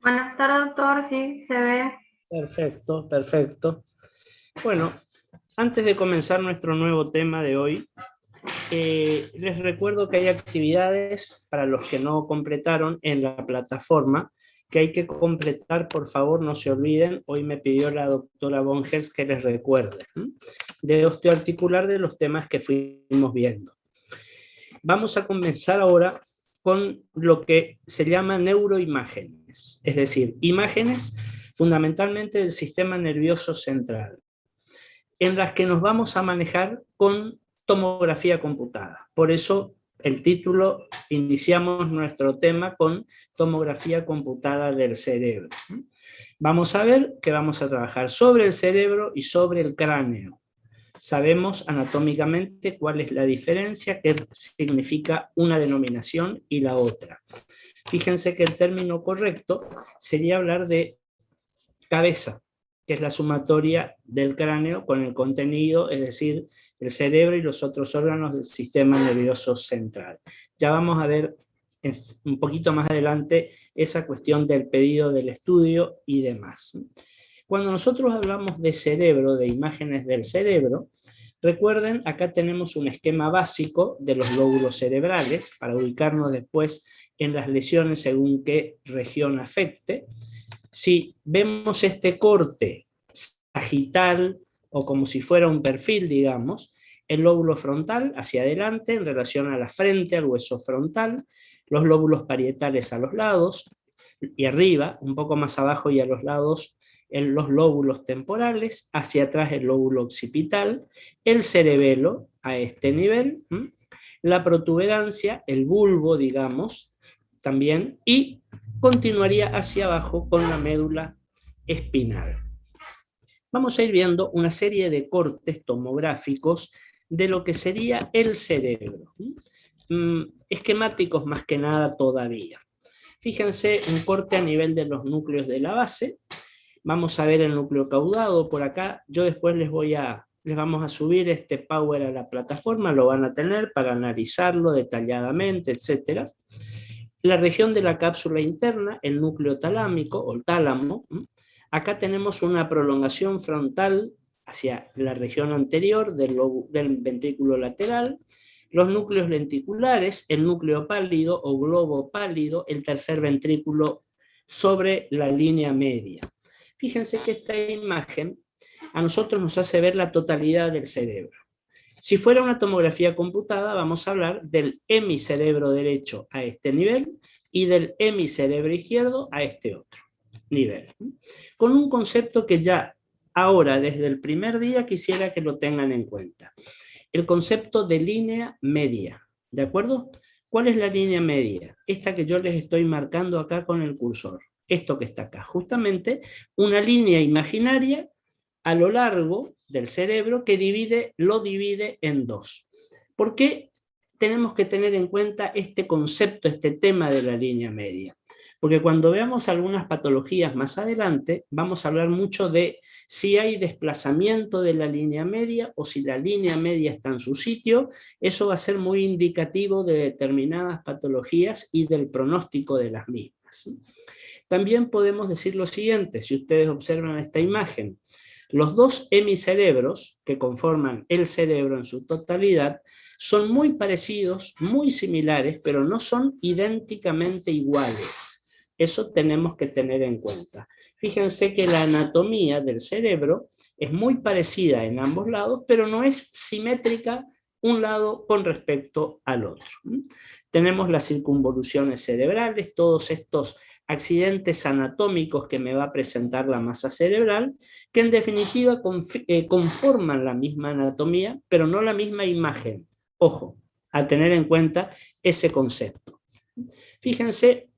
Buenas tardes, doctor. Sí, se ve. Perfecto, perfecto. Bueno, antes de comenzar nuestro nuevo tema de hoy, les recuerdo que hay actividades para los que no completaron en la plataforma, que hay que completar, por favor, no se olviden. Hoy me pidió la doctora Bongers que les recuerde, de osteoarticular, de los temas que fuimos viendo. Vamos a comenzar ahora con lo que se llama neuroimágenes, es decir, imágenes fundamentalmente del sistema nervioso central, en las que nos vamos a manejar con tomografía computada. Por eso el título, iniciamos nuestro tema con tomografía computada del cerebro. Vamos a ver que vamos a trabajar sobre el cerebro y sobre el cráneo. Sabemos anatómicamente cuál es la diferencia, qué significa una denominación y la otra. Fíjense que el término correcto sería hablar de cabeza, que es la sumatoria del cráneo con el contenido, es decir, el cerebro y los otros órganos del sistema nervioso central. Ya vamos a ver un poquito más adelante esa cuestión del pedido del estudio y demás. Cuando nosotros hablamos de cerebro, de imágenes del cerebro, recuerden, acá tenemos un esquema básico de los lóbulos cerebrales para ubicarnos después en las lesiones según qué región afecte. Si vemos este corte sagital o como si fuera un perfil, digamos, el lóbulo frontal hacia adelante en relación a la frente, al hueso frontal, los lóbulos parietales a los lados y arriba, un poco más abajo y a los lados, en los lóbulos temporales, hacia atrás el lóbulo occipital, el cerebelo a este nivel, la protuberancia, el bulbo, digamos, también, y continuaría hacia abajo con la médula espinal. Vamos a ir viendo una serie de cortes tomográficos de lo que sería el cerebro. Esquemáticos más que nada todavía. Fíjense, un corte a nivel de los núcleos de la base. Vamos a ver el núcleo caudado por acá. Yo después les vamos a subir este Power a la plataforma, lo van a tener para analizarlo detalladamente, etc. La región de la cápsula interna, el núcleo talámico o el tálamo. Acá tenemos una prolongación frontal hacia la región anterior del ventrículo lateral, los núcleos lenticulares, el núcleo pálido o globo pálido, el tercer ventrículo sobre la línea media. Fíjense que esta imagen a nosotros nos hace ver la totalidad del cerebro. Si fuera una tomografía computada, vamos a hablar del hemicerebro derecho a este nivel y del hemicerebro izquierdo a este otro nivel. Con un concepto que ya ahora, desde el primer día, quisiera que lo tengan en cuenta. El concepto de línea media, ¿de acuerdo? ¿Cuál es la línea media? Esta que yo les estoy marcando acá con el cursor. Esto que está acá, justamente una línea imaginaria a lo largo del cerebro que lo divide en dos. ¿Por qué tenemos que tener en cuenta este concepto, este tema de la línea media? Porque cuando veamos algunas patologías más adelante, vamos a hablar mucho de si hay desplazamiento de la línea media o si la línea media está en su sitio. Eso va a ser muy indicativo de determinadas patologías y del pronóstico de las mismas. También podemos decir lo siguiente, si ustedes observan esta imagen, los dos hemicerebros que conforman el cerebro en su totalidad son muy parecidos, muy similares, pero no son idénticamente iguales. Eso tenemos que tener en cuenta. Fíjense que la anatomía del cerebro es muy parecida en ambos lados, pero no es simétrica un lado con respecto al otro. Tenemos las circunvoluciones cerebrales, todos estos accidentes anatómicos que me va a presentar la masa cerebral, que en definitiva conforman la misma anatomía, pero no la misma imagen. Ojo, al tener en cuenta ese concepto. Fíjense,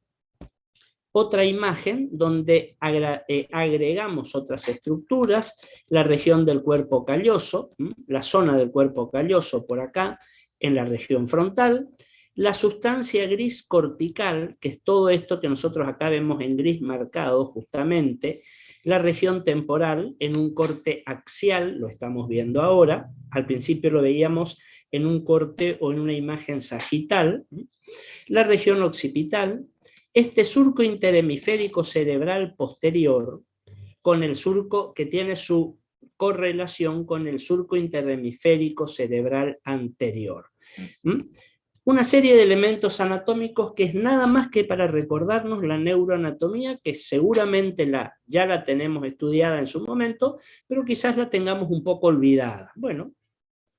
otra imagen donde agregamos otras estructuras, la región del cuerpo calloso, la zona del cuerpo calloso por acá, en la región frontal, la sustancia gris cortical, que es todo esto que nosotros acá vemos en gris marcado justamente, la región temporal en un corte axial, lo estamos viendo ahora, al principio lo veíamos en un corte o en una imagen sagital, la región occipital, este surco interhemisférico cerebral posterior con el surco que tiene su correlación con el surco interhemisférico cerebral anterior. Una serie de elementos anatómicos que es nada más que para recordarnos la neuroanatomía, que seguramente ya la tenemos estudiada en su momento, pero quizás la tengamos un poco olvidada. Bueno,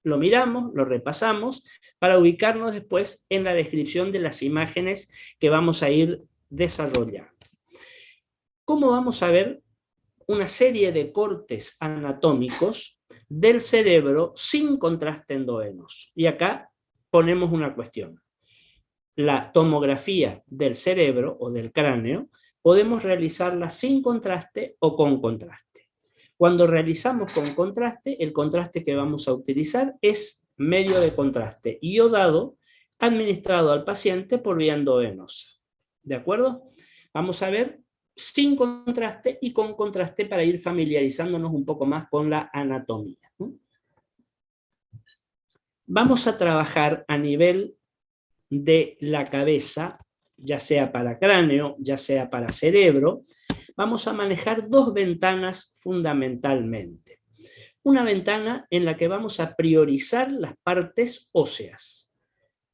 lo miramos, lo repasamos, para ubicarnos después en la descripción de las imágenes que vamos a ir desarrollando. ¿Cómo vamos a ver una serie de cortes anatómicos del cerebro sin contraste endovenoso? Y acá ponemos una cuestión. La tomografía del cerebro o del cráneo podemos realizarla sin contraste o con contraste. Cuando realizamos con contraste, el contraste que vamos a utilizar es medio de contraste iodado administrado al paciente por vía endovenosa. ¿De acuerdo? Vamos a ver sin contraste y con contraste para ir familiarizándonos un poco más con la anatomía. Vamos a trabajar a nivel de la cabeza, ya sea para cráneo, ya sea para cerebro. Vamos a manejar dos ventanas fundamentalmente. Una ventana en la que vamos a priorizar las partes óseas.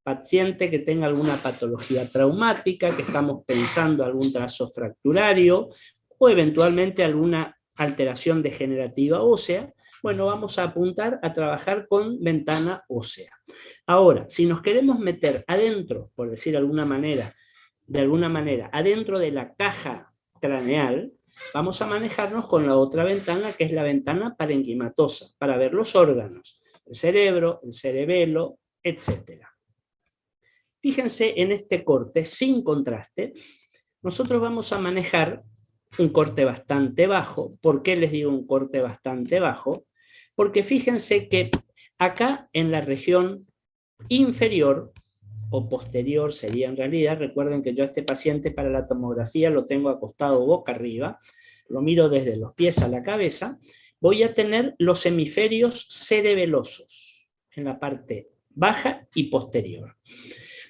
Paciente que tenga alguna patología traumática, que estamos pensando algún trazo fracturario o eventualmente alguna alteración degenerativa ósea, bueno, vamos a apuntar a trabajar con ventana ósea. Ahora, si nos queremos meter adentro, por decir de alguna manera, adentro de la caja craneal, vamos a manejarnos con la otra ventana, que es la ventana parenquimatosa, para ver los órganos, el cerebro, el cerebelo, etc. Fíjense en este corte sin contraste, nosotros vamos a manejar un corte bastante bajo. ¿Por qué les digo un corte bastante bajo? Porque fíjense que acá en la región inferior o posterior sería en realidad, recuerden que yo a este paciente para la tomografía lo tengo acostado boca arriba, lo miro desde los pies a la cabeza, voy a tener los hemisferios cerebelosos en la parte baja y posterior.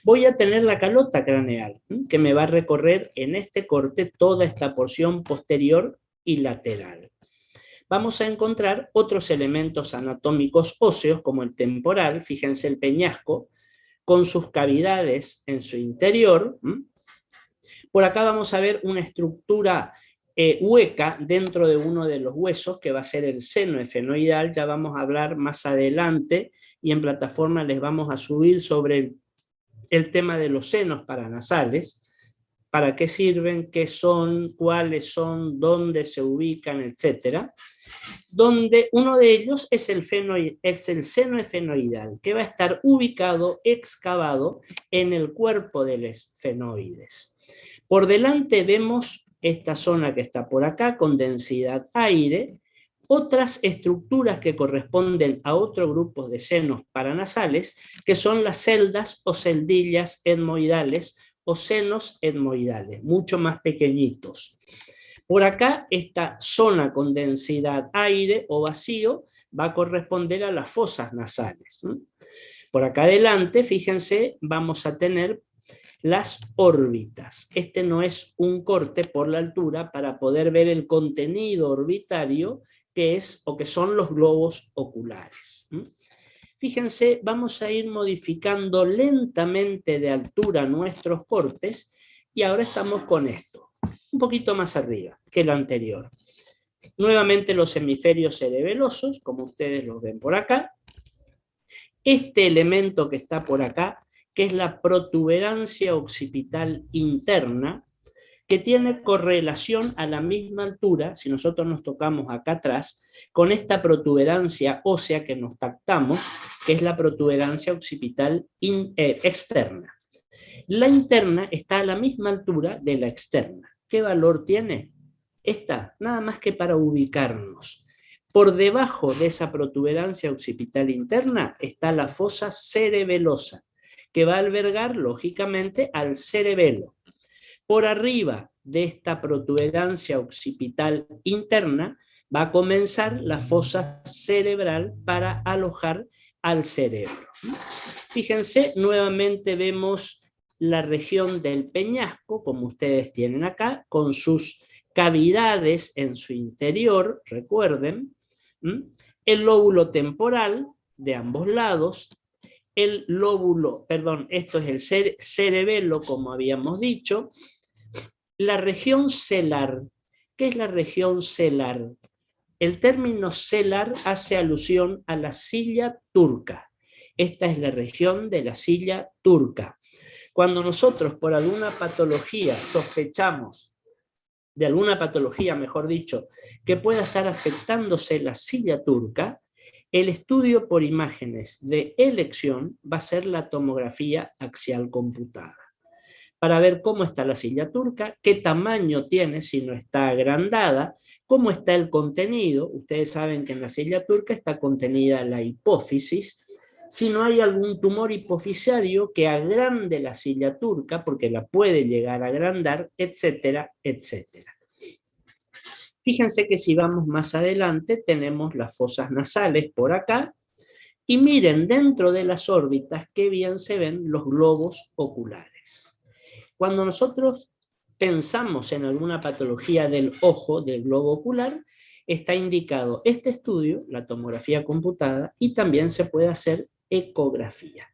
Voy a tener la calota craneal, que me va a recorrer en este corte toda esta porción posterior y lateral. Vamos a encontrar otros elementos anatómicos óseos, como el temporal, fíjense el peñasco, con sus cavidades en su interior. Por acá vamos a ver una estructura hueca dentro de uno de los huesos, que va a ser el seno efenoidal. Ya vamos a hablar más adelante, y en plataforma les vamos a subir sobre el tema de los senos paranasales, para qué sirven, qué son, cuáles son, dónde se ubican, etc. Donde uno de ellos es el seno efenoidal, que va a estar ubicado, excavado en el cuerpo del esfenoides. Por delante vemos esta zona que está por acá, con densidad aire, otras estructuras que corresponden a otro grupo de senos paranasales, que son las celdas o celdillas etmoidales o senos etmoidales, mucho más pequeñitos. Por acá, esta zona con densidad aire o vacío va a corresponder a las fosas nasales. Por acá adelante, fíjense, vamos a tener las órbitas. Este no es un corte por la altura para poder ver el contenido orbitario que es o que son los globos oculares. Fíjense, vamos a ir modificando lentamente de altura nuestros cortes, y ahora estamos con esto, un poquito más arriba que el anterior. Nuevamente los hemisferios cerebelosos, como ustedes los ven por acá. Este elemento que está por acá, que es la protuberancia occipital interna, que tiene correlación a la misma altura, si nosotros nos tocamos acá atrás, con esta protuberancia ósea que nos tactamos, que es la protuberancia occipital externa. La interna está a la misma altura de la externa. ¿Qué valor tiene? Esta, nada más que para ubicarnos. Por debajo de esa protuberancia occipital interna está la fosa cerebelosa, que va a albergar, lógicamente, al cerebelo. Por arriba de esta protuberancia occipital interna va a comenzar la fosa cerebral para alojar al cerebro. Fíjense, nuevamente vemos la región del peñasco, como ustedes tienen acá, con sus cavidades en su interior, recuerden, el lóbulo temporal de ambos lados, el lóbulo, perdón, esto es el cerebelo, como habíamos dicho, la región celar. ¿Qué es la región celar? El término celar hace alusión a la silla turca. Esta es la región de la silla turca. Cuando nosotros por alguna patología sospechamos, de alguna patología, mejor dicho, que pueda estar afectándose la silla turca, el estudio por imágenes de elección va a ser la tomografía axial computada, para ver cómo está la silla turca, qué tamaño tiene, si no está agrandada, cómo está el contenido. Ustedes saben que en la silla turca está contenida la hipófisis, si no hay algún tumor hipofisiario que agrande la silla turca, porque la puede llegar a agrandar, etcétera, etcétera. Fíjense que si vamos más adelante tenemos las fosas nasales por acá, y miren dentro de las órbitas qué bien se ven los globos oculares. Cuando nosotros pensamos en alguna patología del ojo, del globo ocular, está indicado este estudio, la tomografía computada, y también se puede hacer ecografía.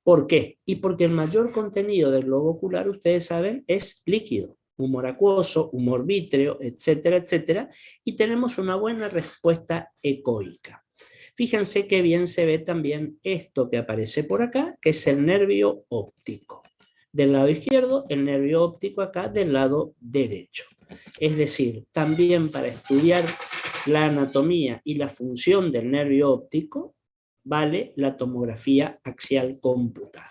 ¿Por qué? Y porque el mayor contenido del globo ocular, ustedes saben, es líquido, humor acuoso, humor vítreo, etcétera, etcétera, y tenemos una buena respuesta ecoica. Fíjense qué bien se ve también esto que aparece por acá, que es el nervio óptico. Del lado izquierdo, el nervio óptico acá del lado derecho. Es decir, también para estudiar la anatomía y la función del nervio óptico, vale la tomografía axial computada.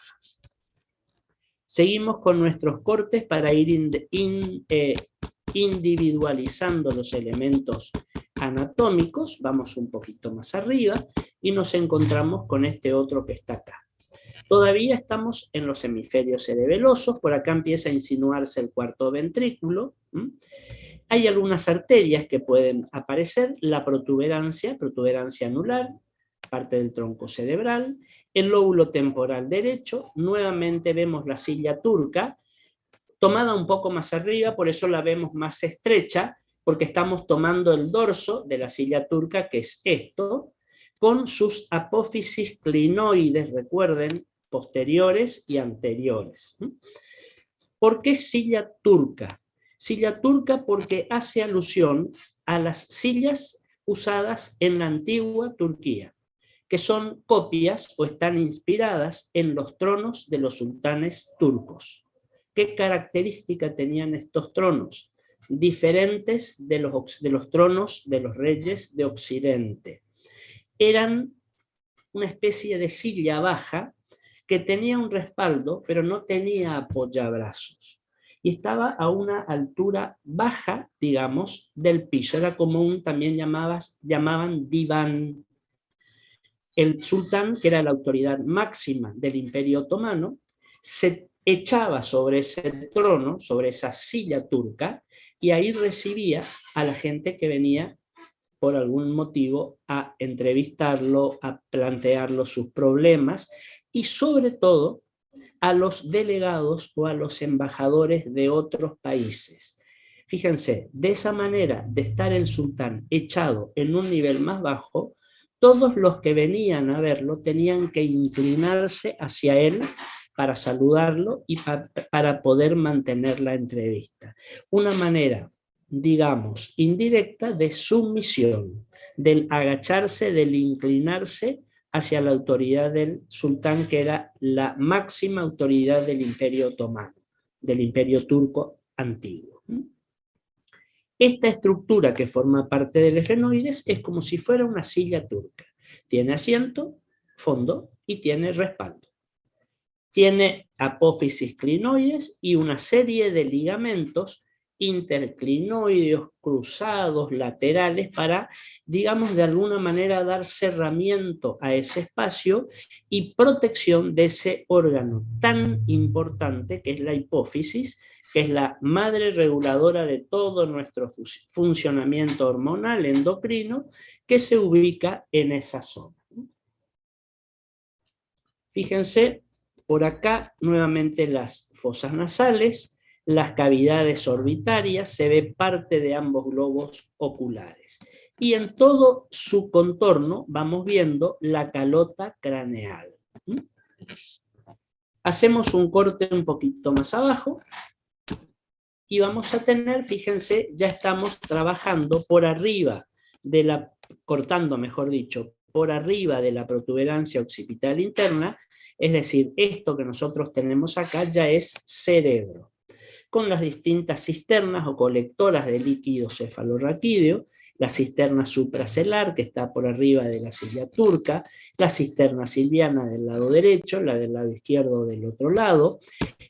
Seguimos con nuestros cortes para ir individualizando los elementos anatómicos. Vamos un poquito más arriba y nos encontramos con este otro que está acá. Todavía estamos en los hemisferios cerebelosos, por acá empieza a insinuarse el cuarto ventrículo. Hay algunas arterias que pueden aparecer, la protuberancia anular, parte del tronco cerebral, el lóbulo temporal derecho, nuevamente vemos la silla turca, tomada un poco más arriba, por eso la vemos más estrecha, porque estamos tomando el dorso de la silla turca, que es esto, con sus apófisis clinoides, recuerden, posteriores y anteriores. ¿Por qué silla turca? Silla turca porque hace alusión a las sillas usadas en la antigua Turquía, que son copias o están inspiradas en los tronos de los sultanes turcos. ¿Qué característica tenían estos tronos? Diferentes de los tronos de los reyes de Occidente. Eran una especie de silla baja que tenía un respaldo, pero no tenía apoyabrazos. Y estaba a una altura baja, digamos, del piso. Era como también llamaban diván. El sultán, que era la autoridad máxima del Imperio Otomano, se echaba sobre ese trono, sobre esa silla turca, y ahí recibía a la gente que venía por algún motivo a entrevistarlo, a plantearlo sus problemas, y sobre todo a los delegados o a los embajadores de otros países. Fíjense, de esa manera de estar el sultán echado en un nivel más bajo, todos los que venían a verlo tenían que inclinarse hacia él para saludarlo y para poder mantener la entrevista. Una manera, digamos, indirecta de sumisión, del agacharse, del inclinarse hacia la autoridad del sultán, que era la máxima autoridad del Imperio Otomano, del Imperio Turco antiguo. Esta estructura que forma parte del efenoides es como si fuera una silla turca. Tiene asiento, fondo y tiene respaldo. Tiene apófisis clinoides y una serie de ligamentos interclinoideos, cruzados, laterales, para, digamos, de alguna manera dar cerramiento a ese espacio y protección de ese órgano tan importante que es la hipófisis, que es la madre reguladora de todo nuestro funcionamiento hormonal endocrino, que se ubica en esa zona. Fíjense Por acá, nuevamente las fosas nasales, las cavidades orbitarias, se ve parte de ambos globos oculares. Y en todo su contorno vamos viendo la calota craneal. Hacemos un corte un poquito más abajo y vamos a tener, fíjense, ya estamos trabajando por arriba de la, cortando mejor dicho, por arriba de la protuberancia occipital interna, es decir, esto que nosotros tenemos acá ya es cerebro, con las distintas cisternas o colectoras de líquido cefalorraquídeo, la cisterna supracelar, que está por arriba de la ciliar turca, la cisterna silviana del lado derecho, la del lado izquierdo del otro lado,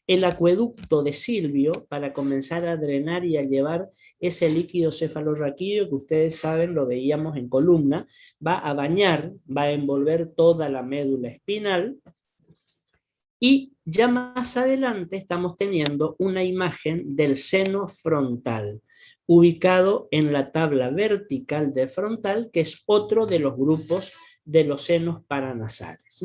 el acueducto de Silvio para comenzar a drenar y a llevar ese líquido cefalorraquídeo que ustedes saben, lo veíamos en columna, va a bañar, va a envolver toda la médula espinal. Y ya más adelante estamos teniendo una imagen del seno frontal, ubicado en la tabla vertical del frontal, que es otro de los grupos de los senos paranasales.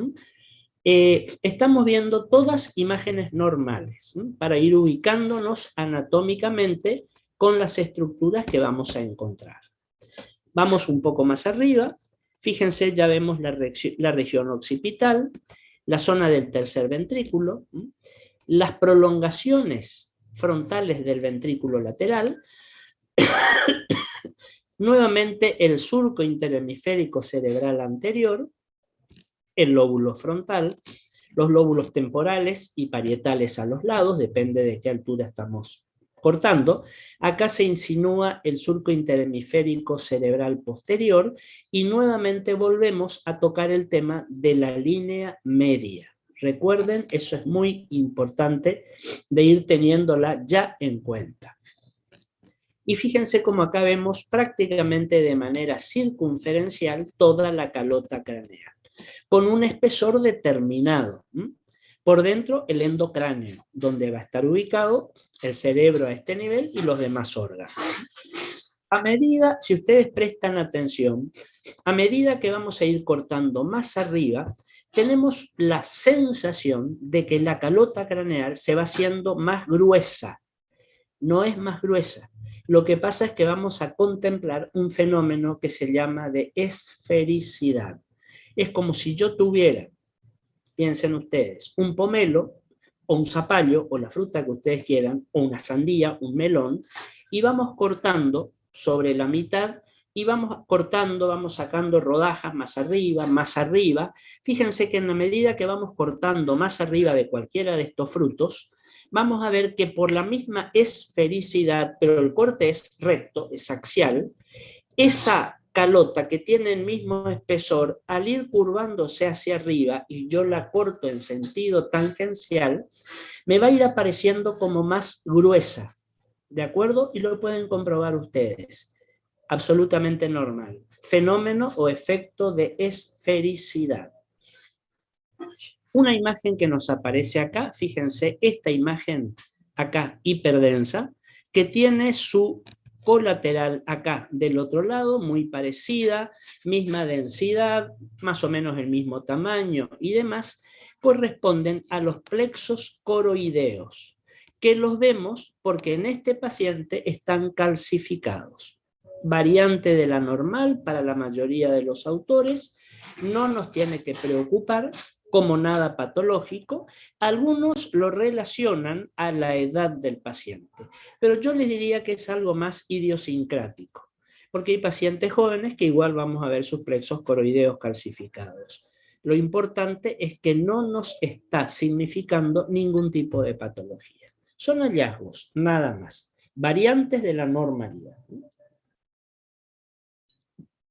Estamos viendo todas imágenes normales, para ir ubicándonos anatómicamente con las estructuras que vamos a encontrar. Vamos un poco más arriba, fíjense, ya vemos la región occipital, la zona del tercer ventrículo, las prolongaciones frontales del ventrículo lateral, nuevamente el surco interhemisférico cerebral anterior, el lóbulo frontal, los lóbulos temporales y parietales a los lados, depende de qué altura estamos cortando. Acá se insinúa el surco interhemisférico cerebral posterior y nuevamente volvemos a tocar el tema de la línea media. Recuerden, eso es muy importante de ir teniéndola ya en cuenta. Y fíjense cómo acá vemos prácticamente de manera circunferencial toda la calota craneal, con un espesor determinado. Por dentro, el endocráneo, donde va a estar ubicado el cerebro a este nivel y los demás órganos. A medida, si ustedes prestan atención, a medida que vamos a ir cortando más arriba, tenemos la sensación de que la calota craneal se va haciendo más gruesa. No es más gruesa. Lo que pasa es que vamos a contemplar un fenómeno que se llama de esfericidad. Es como si yo tuviera, piensen ustedes, un pomelo o un zapallo o la fruta que ustedes quieran, o una sandía, un melón, y vamos cortando sobre la mitad y vamos cortando, vamos sacando rodajas más arriba, más arriba. Fíjense que en la medida que vamos cortando más arriba de cualquiera de estos frutos, vamos a ver que por la misma esfericidad, pero el corte es recto, es axial, esa calota que tiene el mismo espesor, al ir curvándose hacia arriba y yo la corto en sentido tangencial, me va a ir apareciendo como más gruesa, ¿de acuerdo? Y lo pueden comprobar ustedes. Absolutamente normal. Fenómeno o efecto de esfericidad. Una imagen que nos aparece acá, fíjense, esta imagen acá hiperdensa, que tiene su colateral acá del otro lado, muy parecida, misma densidad, más o menos el mismo tamaño y demás, corresponden a los plexos coroideos, que los vemos porque en este paciente están calcificados. Variante de la normal para la mayoría de los autores, no nos tiene que preocupar como nada patológico. Algunos lo relacionan a la edad del paciente, pero yo les diría que es algo más idiosincrático, porque hay pacientes jóvenes que igual vamos a ver sus plexos coroideos calcificados. Lo importante es que no nos está significando ningún tipo de patología. Son hallazgos, nada más, variantes de la normalidad.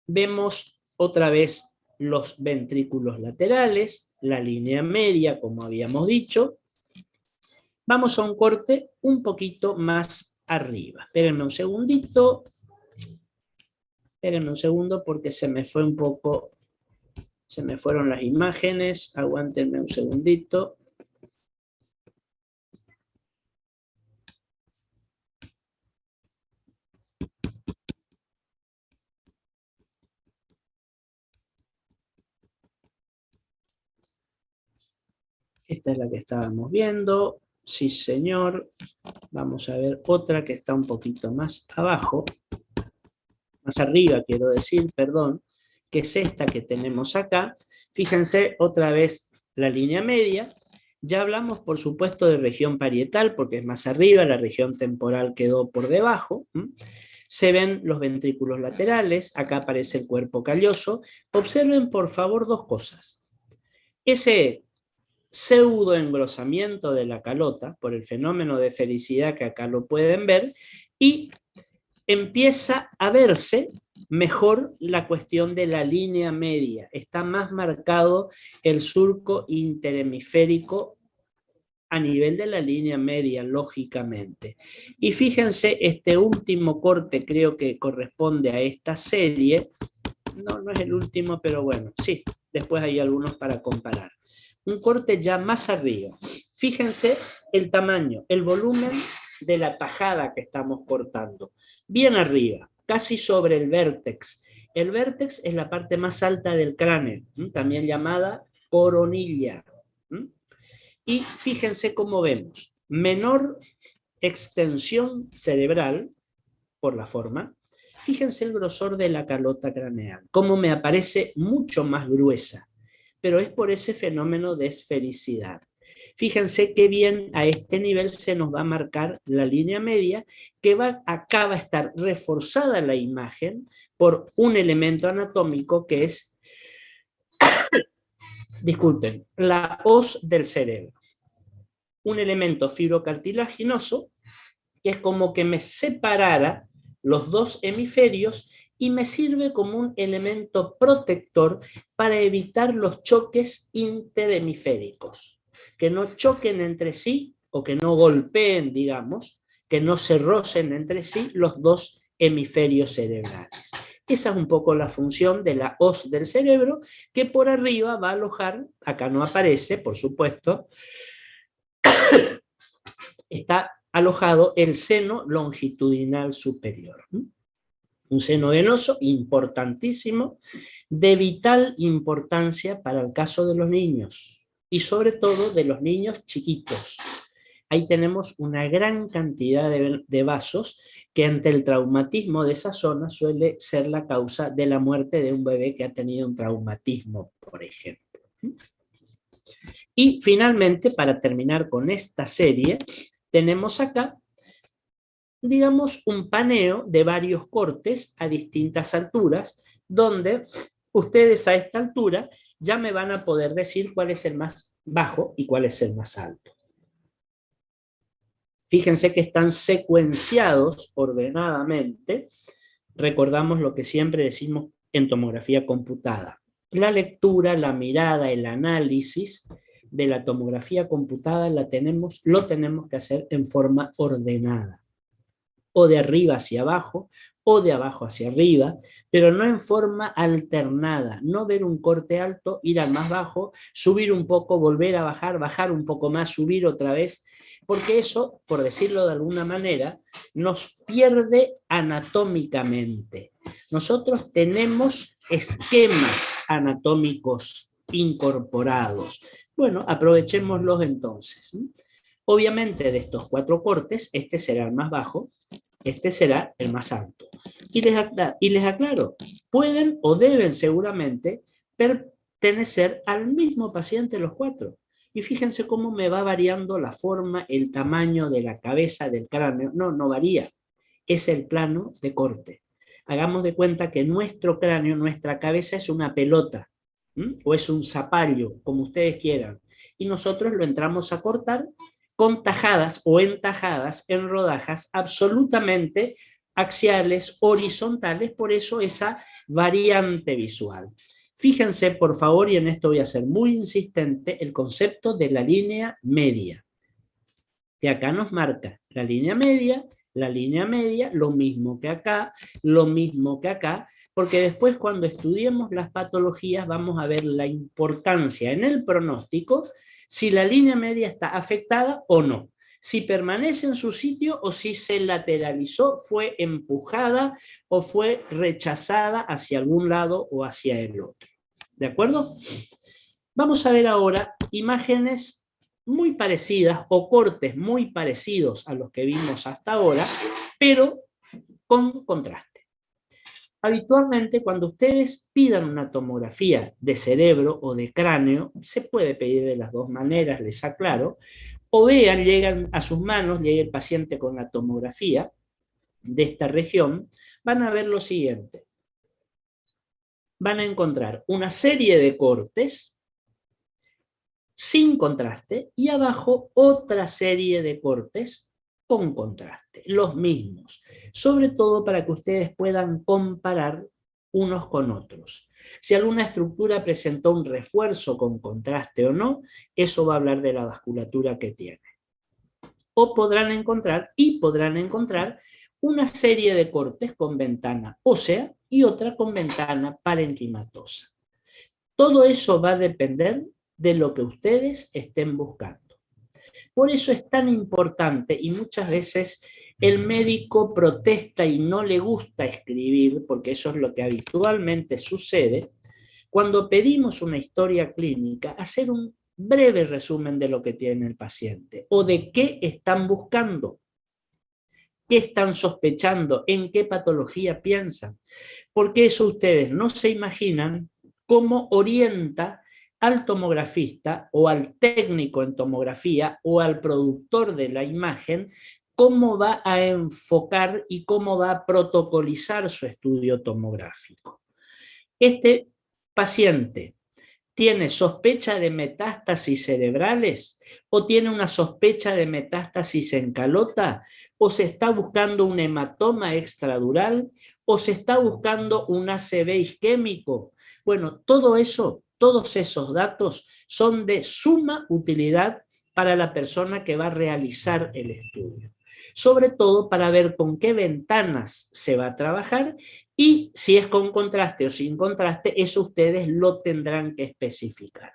Vemos otra vez los ventrículos laterales, la línea media, como habíamos dicho. Vamos a un corte un poquito más arriba. Espérenme un segundito. Espérenme un segundo porque se me fue un poco, se me fueron las imágenes. Aguántenme un segundito. Esta es la que estábamos viendo. Sí, señor. Vamos a ver otra que está un poquito más abajo. Más arriba, quiero decir, perdón. Que es esta que tenemos acá. Fíjense, otra vez la línea media. Ya hablamos, por supuesto, de región parietal, porque es más arriba, la región temporal quedó por debajo. Se ven los ventrículos laterales, acá aparece el cuerpo calloso. Observen, por favor, dos cosas. Ese pseudo engrosamiento de la calota, por el fenómeno de felicidad que acá lo pueden ver, y empieza a verse mejor la cuestión de la línea media. Está más marcado el surco interhemisférico a nivel de la línea media, lógicamente. Y fíjense, este último corte creo que corresponde a esta serie. No es el último, pero bueno, sí, después hay algunos para comparar. Un corte ya más arriba. Fíjense el tamaño, el volumen de la tajada que estamos cortando. Bien arriba, casi sobre el vértex. El vértex es la parte más alta del cráneo, también llamada coronilla. Y fíjense cómo vemos. Menor extensión cerebral, por la forma. Fíjense el grosor de la calota craneal, cómo me aparece mucho más gruesa, pero es por ese fenómeno de esfericidad. Fíjense qué bien a este nivel se nos va a marcar la línea media, que acá va a estar reforzada la imagen por un elemento anatómico que es, disculpen, la hoz del cerebro. Un elemento fibrocartilaginoso que es como que me separara los dos hemisferios y me sirve como un elemento protector para evitar los choques interhemisféricos, que no choquen entre sí o que no golpeen, digamos, que no se rocen entre sí los dos hemisferios cerebrales. Esa es un poco la función de la hoz del cerebro, que por arriba va a alojar, acá no aparece, por supuesto, está alojado el seno longitudinal superior. Un seno venoso importantísimo, de vital importancia para el caso de los niños, y sobre todo de los niños chiquitos. Ahí tenemos una gran cantidad de vasos que ante el traumatismo de esa zona suele ser la causa de la muerte de un bebé que ha tenido un traumatismo, por ejemplo. Y finalmente, para terminar con esta serie, tenemos acá, digamos, un paneo de varios cortes a distintas alturas, donde ustedes a esta altura ya me van a poder decir cuál es el más bajo y cuál es el más alto. Fíjense que están secuenciados ordenadamente. Recordamos lo que siempre decimos en tomografía computada. La lectura, la mirada, el análisis de la tomografía computada lo tenemos que hacer en forma ordenada, o de arriba hacia abajo, o de abajo hacia arriba, pero no en forma alternada, no ver un corte alto, ir al más bajo, subir un poco, volver a bajar, bajar un poco más, subir otra vez, porque eso, por decirlo de alguna manera, nos pierde anatómicamente. Nosotros tenemos esquemas anatómicos incorporados. Bueno, aprovechémoslos entonces. Obviamente de estos 4 cortes, este será el más bajo, este será el más alto. Y les aclaro, pueden o deben seguramente pertenecer al mismo paciente los 4. Y fíjense cómo me va variando la forma, el tamaño de la cabeza, del cráneo. No varía. Es el plano de corte. Hagamos de cuenta que nuestro cráneo, nuestra cabeza es una pelota, o es un zapallo, como ustedes quieran. Y nosotros lo entramos a cortar con tajadas o entajadas en rodajas absolutamente axiales, horizontales, por eso esa variante visual. Fíjense, por favor, y en esto voy a ser muy insistente, el concepto de la línea media, que acá nos marca la línea media, lo mismo que acá, lo mismo que acá, porque después cuando estudiemos las patologías vamos a ver la importancia en el pronóstico si la línea media está afectada o no, si permanece en su sitio o si se lateralizó, fue empujada o fue rechazada hacia algún lado o hacia el otro. ¿De acuerdo? Vamos a ver ahora imágenes muy parecidas o cortes muy parecidos a los que vimos hasta ahora, pero con contraste. Habitualmente, cuando ustedes pidan una tomografía de cerebro o de cráneo, se puede pedir de las dos maneras, les aclaro, o vean, llegan a sus manos, llega el paciente con la tomografía de esta región, van a ver lo siguiente. Van a encontrar una serie de cortes sin contraste y abajo otra serie de cortes con contraste, los mismos, sobre todo para que ustedes puedan comparar unos con otros. Si alguna estructura presentó un refuerzo con contraste o no, eso va a hablar de la vasculatura que tiene. O podrán encontrar una serie de cortes con ventana ósea y otra con ventana parenquimatosa. Todo eso va a depender de lo que ustedes estén buscando. Por eso es tan importante, y muchas veces el médico protesta y no le gusta escribir, porque eso es lo que habitualmente sucede, cuando pedimos una historia clínica, hacer un breve resumen de lo que tiene el paciente o de qué están buscando, qué están sospechando, en qué patología piensan, porque eso ustedes no se imaginan cómo orienta al tomografista o al técnico en tomografía o al productor de la imagen, cómo va a enfocar y cómo va a protocolizar su estudio tomográfico. Este paciente tiene sospecha de metástasis cerebrales o tiene una sospecha de metástasis en calota o se está buscando un hematoma extradural o se está buscando un ACV isquémico. Bueno, todo eso, todos esos datos son de suma utilidad para la persona que va a realizar el estudio. Sobre todo para ver con qué ventanas se va a trabajar y si es con contraste o sin contraste, eso ustedes lo tendrán que especificar.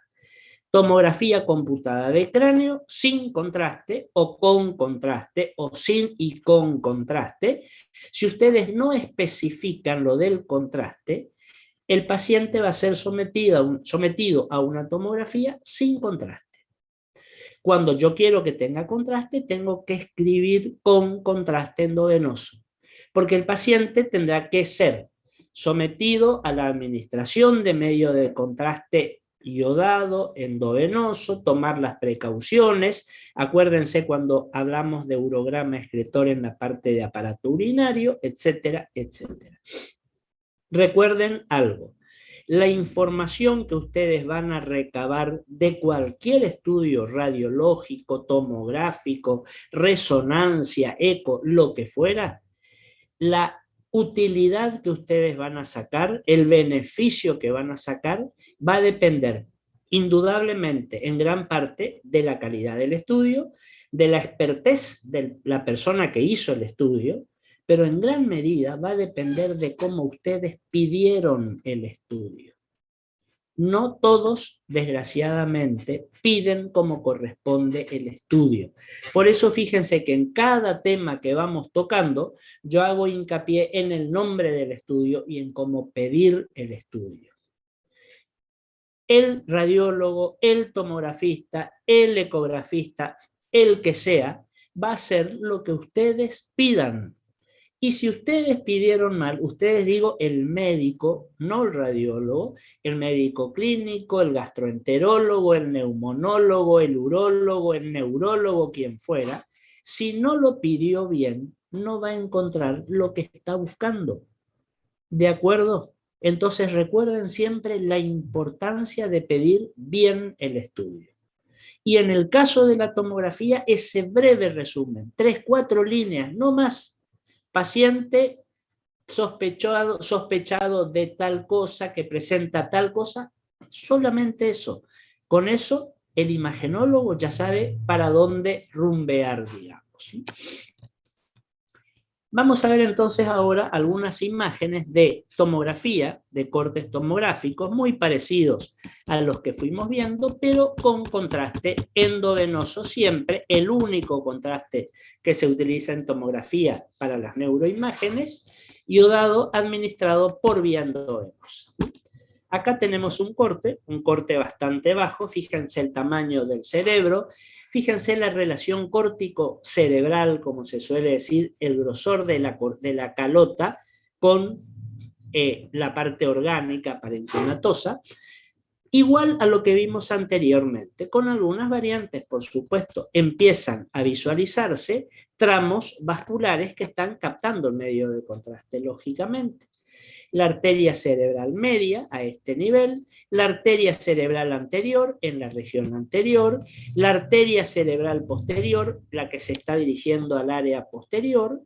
Tomografía computada de cráneo sin contraste o con contraste o sin y con contraste. Si ustedes no especifican lo del contraste, el paciente va a ser sometido a una tomografía sin contraste. Cuando yo quiero que tenga contraste, tengo que escribir con contraste endovenoso, porque el paciente tendrá que ser sometido a la administración de medio de contraste iodado, endovenoso, tomar las precauciones. Acuérdense cuando hablamos de urograma excretor en la parte de aparato urinario, etcétera, etcétera. Recuerden algo. La información que ustedes van a recabar de cualquier estudio radiológico, tomográfico, resonancia, eco, lo que fuera, la utilidad que ustedes van a sacar, el beneficio que van a sacar, va a depender indudablemente en gran parte de la calidad del estudio, de la expertez de la persona que hizo el estudio, pero en gran medida va a depender de cómo ustedes pidieron el estudio. No todos, desgraciadamente, piden como corresponde el estudio. Por eso fíjense que en cada tema que vamos tocando, yo hago hincapié en el nombre del estudio y en cómo pedir el estudio. El radiólogo, el tomografista, el ecografista, el que sea, va a hacer lo que ustedes pidan. Y si ustedes pidieron mal, ustedes digo el médico, no el radiólogo, el médico clínico, el gastroenterólogo, el neumonólogo, el urólogo, el neurólogo, quien fuera, si no lo pidió bien, no va a encontrar lo que está buscando. ¿De acuerdo? Entonces recuerden siempre la importancia de pedir bien el estudio. Y en el caso de la tomografía, ese breve resumen, 3, 4 líneas, no más. Paciente sospechado de tal cosa, que presenta tal cosa, solamente eso. Con eso, el imagenólogo ya sabe para dónde rumbear, digamos, ¿sí? Vamos a ver entonces ahora algunas imágenes de tomografía, de cortes tomográficos, muy parecidos a los que fuimos viendo, pero con contraste endovenoso siempre. El único contraste que se utiliza en tomografía para las neuroimágenes, iodado administrado por vía endovenosa. Acá tenemos un corte bastante bajo, fíjense el tamaño del cerebro, fíjense la relación córtico-cerebral, como se suele decir, el grosor de la calota con la parte orgánica parenquimatosa, igual a lo que vimos anteriormente, con algunas variantes, por supuesto. Empiezan a visualizarse tramos vasculares que están captando el medio de contraste, lógicamente. La arteria cerebral media a este nivel, la arteria cerebral anterior en la región anterior, la arteria cerebral posterior, la que se está dirigiendo al área posterior.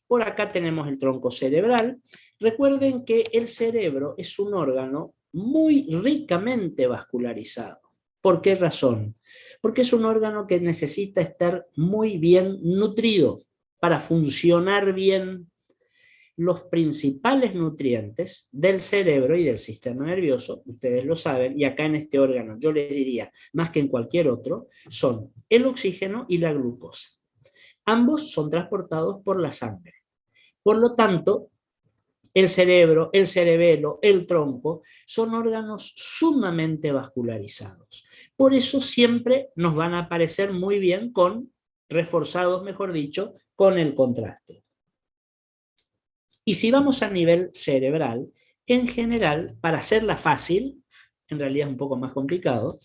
Por acá tenemos el tronco cerebral. Recuerden que el cerebro es un órgano muy ricamente vascularizado. ¿Por qué razón? Porque es un órgano que necesita estar muy bien nutrido para funcionar bien. Los principales nutrientes del cerebro y del sistema nervioso, ustedes lo saben, y acá en este órgano yo les diría, más que en cualquier otro, son el oxígeno y la glucosa. Ambos son transportados por la sangre. Por lo tanto, el cerebro, el cerebelo, el tronco, son órganos sumamente vascularizados. Por eso siempre nos van a aparecer muy bien reforzados, mejor dicho, con el contraste. Y si vamos a nivel cerebral, en general, para hacerla fácil, en realidad es un poco más complicado,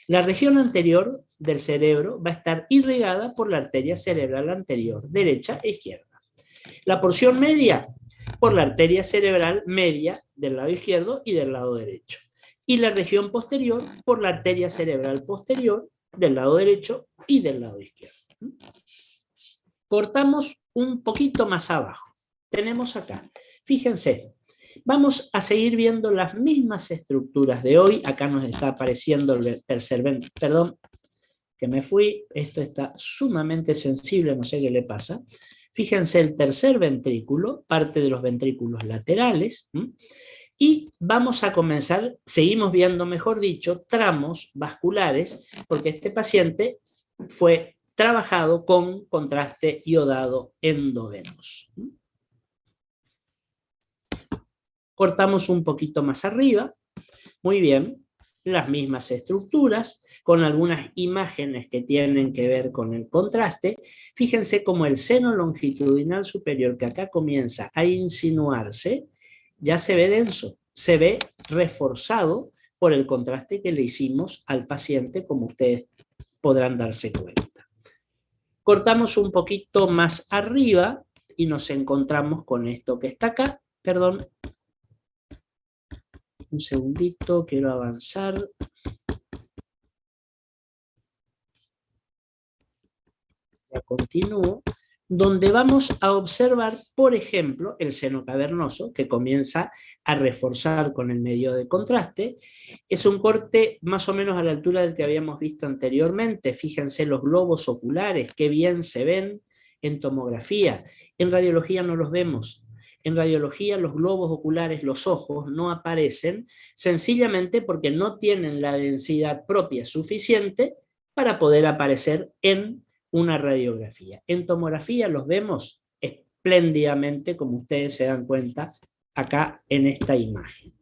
la región anterior del cerebro va a estar irrigada por la arteria cerebral anterior, derecha e izquierda. La porción media, por la arteria cerebral media del lado izquierdo y del lado derecho. Y la región posterior, por la arteria cerebral posterior del lado derecho y del lado izquierdo. Cortamos un poquito más abajo. Tenemos acá, fíjense, vamos a seguir viendo las mismas estructuras de hoy. Acá nos está apareciendo el tercer ventrículo, perdón, que me fui, esto está sumamente sensible, no sé qué le pasa. Fíjense el tercer ventrículo, parte de los ventrículos laterales, y vamos a comenzar, seguimos viendo, mejor dicho, tramos vasculares, porque este paciente fue trabajado con contraste iodado endovenoso. Cortamos un poquito más arriba, muy bien, las mismas estructuras, con algunas imágenes que tienen que ver con el contraste. Fíjense cómo el seno longitudinal superior, que acá comienza a insinuarse, ya se ve denso, se ve reforzado por el contraste que le hicimos al paciente, como ustedes podrán darse cuenta. Cortamos un poquito más arriba y nos encontramos con esto que está acá, perdón, un segundito, quiero avanzar. Ya continúo. Donde vamos a observar, por ejemplo, el seno cavernoso, que comienza a reforzar con el medio de contraste. Es un corte más o menos a la altura del que habíamos visto anteriormente. Fíjense los globos oculares, qué bien se ven en tomografía. En radiología no los vemos. En radiología los globos oculares, los ojos, no aparecen sencillamente porque no tienen la densidad propia suficiente para poder aparecer en una radiografía. En tomografía los vemos espléndidamente, como ustedes se dan cuenta acá en esta imagen.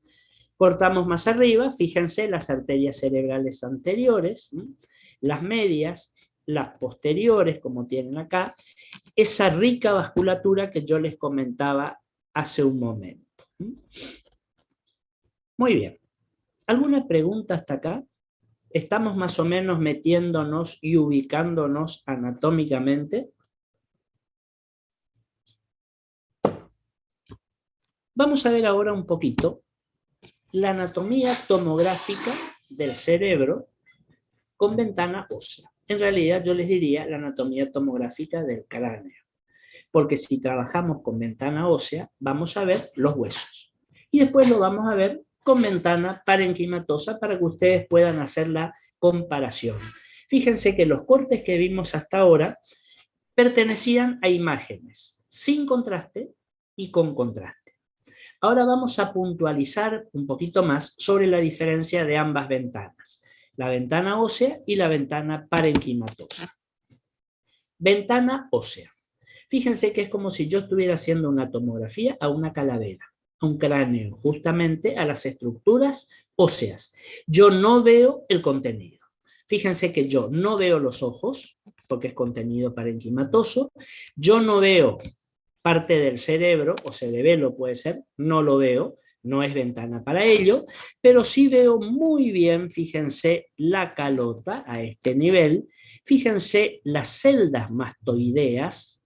Cortamos más arriba, fíjense las arterias cerebrales anteriores, las medias, las posteriores, como tienen acá, esa rica vasculatura que yo les comentaba hace un momento. Muy bien. ¿Alguna pregunta hasta acá? ¿Estamos más o menos metiéndonos y ubicándonos anatómicamente? Vamos a ver ahora un poquito la anatomía tomográfica del cerebro con ventana ósea. En realidad yo les diría la anatomía tomográfica del cráneo, porque si trabajamos con ventana ósea vamos a ver los huesos y después lo vamos a ver con ventana parenquimatosa para que ustedes puedan hacer la comparación. Fíjense que los cortes que vimos hasta ahora pertenecían a imágenes sin contraste y con contraste. Ahora vamos a puntualizar un poquito más sobre la diferencia de ambas ventanas, la ventana ósea y la ventana parenquimatosa. Ventana ósea. Fíjense que es como si yo estuviera haciendo una tomografía a una calavera, a un cráneo, justamente a las estructuras óseas. Yo no veo el contenido. Fíjense que yo no veo los ojos, porque es contenido parenquimatoso. Yo no veo parte del cerebro, o cerebelo puede ser, no lo veo, no es ventana para ello, pero sí veo muy bien, fíjense, la calota a este nivel, fíjense las celdas mastoideas,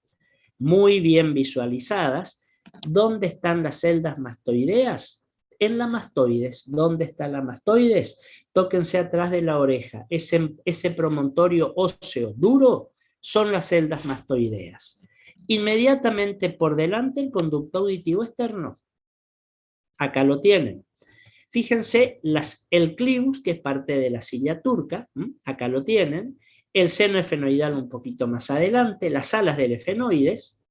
muy bien visualizadas. ¿Dónde están las celdas mastoideas? En la mastoides. ¿Dónde está la mastoides? Tóquense atrás de la oreja. Ese promontorio óseo duro son las celdas mastoideas. Inmediatamente por delante el conducto auditivo externo. Acá lo tienen. Fíjense el clivus, que es parte de la silla turca, acá lo tienen, el seno efenoidal un poquito más adelante, las alas del efenoides,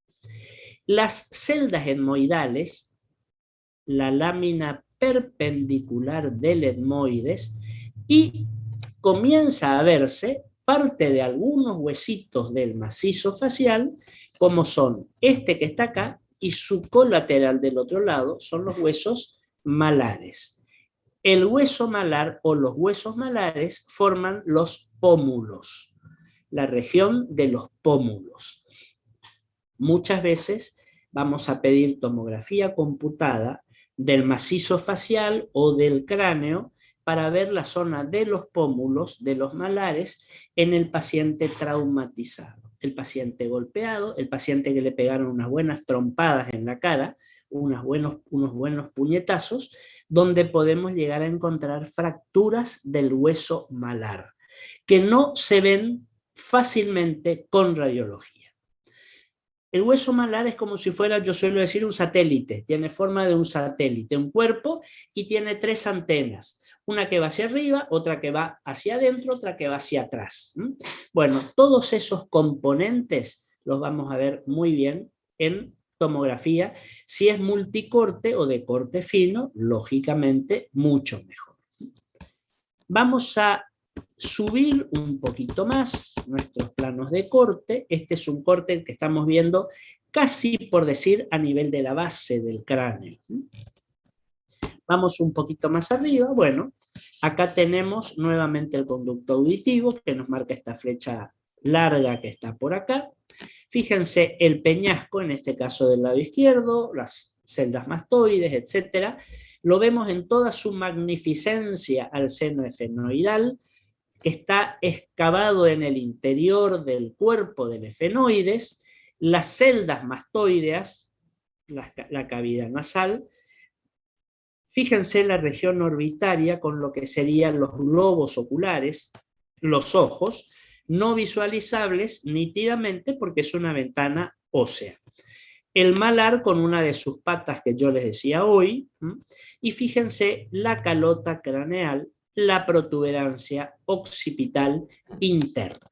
las celdas etmoidales, la lámina perpendicular del etmoides, y comienza a verse parte de algunos huesitos del macizo facial, como son este que está acá y su colateral del otro lado, son los huesos malares. El hueso malar o los huesos malares forman los pómulos, la región de los pómulos. Muchas veces vamos a pedir tomografía computada del macizo facial o del cráneo para ver la zona de los pómulos, de los malares, en el paciente traumatizado, el paciente golpeado, el paciente que le pegaron unas buenas trompadas en la cara, unos buenos puñetazos, donde podemos llegar a encontrar fracturas del hueso malar, que no se ven fácilmente con radiología. El hueso malar es como si fuera, yo suelo decir, un satélite, tiene forma de un satélite, un cuerpo, y tiene tres antenas, una que va hacia arriba, otra que va hacia adentro, otra que va hacia atrás. Bueno, todos esos componentes los vamos a ver muy bien en tomografía. Si es multicorte o de corte fino, lógicamente mucho mejor. Vamos a subir un poquito más nuestros planos de corte. Este es un corte que estamos viendo casi, por decir, a nivel de la base del cráneo. Vamos un poquito más arriba. Bueno, acá tenemos nuevamente el conducto auditivo que nos marca esta flecha larga que está por acá. Fíjense el peñasco, en este caso del lado izquierdo, las celdas mastoides, etcétera. Lo vemos en toda su magnificencia al seno efenoidal, que está excavado en el interior del cuerpo del efenoides, las celdas mastoideas, la cavidad nasal. Fíjense la región orbitaria con lo que serían los globos oculares, los ojos, no visualizables nítidamente porque es una ventana ósea. El malar con una de sus patas que yo les decía hoy, y fíjense la calota craneal, la protuberancia occipital interna.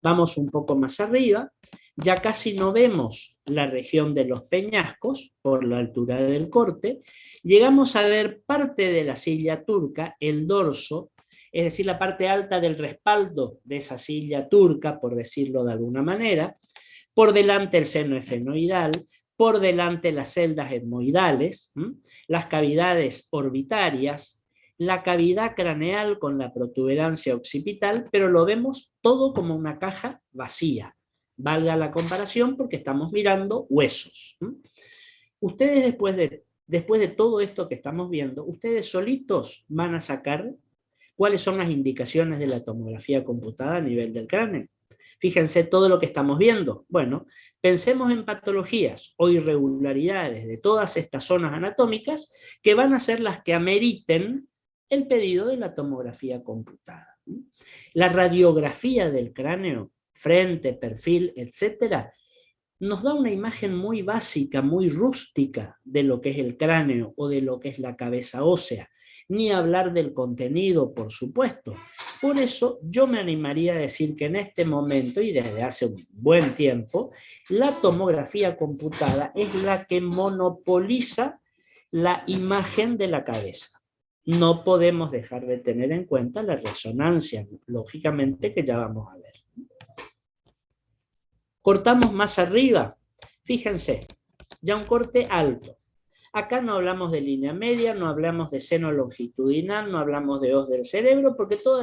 Vamos un poco más arriba, ya casi no vemos la región de los peñascos por la altura del corte, llegamos a ver parte de la silla turca, el dorso, es decir, la parte alta del respaldo de esa silla turca, por decirlo de alguna manera, por delante el seno efenoidal, por delante las celdas etmoidales, las cavidades orbitarias, la cavidad craneal con la protuberancia occipital, pero lo vemos todo como una caja vacía. Valga la comparación porque estamos mirando huesos. Ustedes después de todo esto que estamos viendo, ustedes solitos van a sacar cuáles son las indicaciones de la tomografía computada a nivel del cráneo. Fíjense todo lo que estamos viendo. Bueno, pensemos en patologías o irregularidades de todas estas zonas anatómicas que van a ser las que ameriten el pedido de la tomografía computada. La radiografía del cráneo, frente, perfil, etcétera, nos da una imagen muy básica, muy rústica de lo que es el cráneo o de lo que es la cabeza ósea, ni hablar del contenido, por supuesto. Por eso yo me animaría a decir que en este momento, y desde hace un buen tiempo, la tomografía computada es la que monopoliza la imagen de la cabeza. No podemos dejar de tener en cuenta la resonancia, lógicamente, que ya vamos a ver. Cortamos más arriba, fíjense, ya un corte alto. Acá no hablamos de línea media, no hablamos de seno longitudinal, no hablamos de os del cerebro, porque todo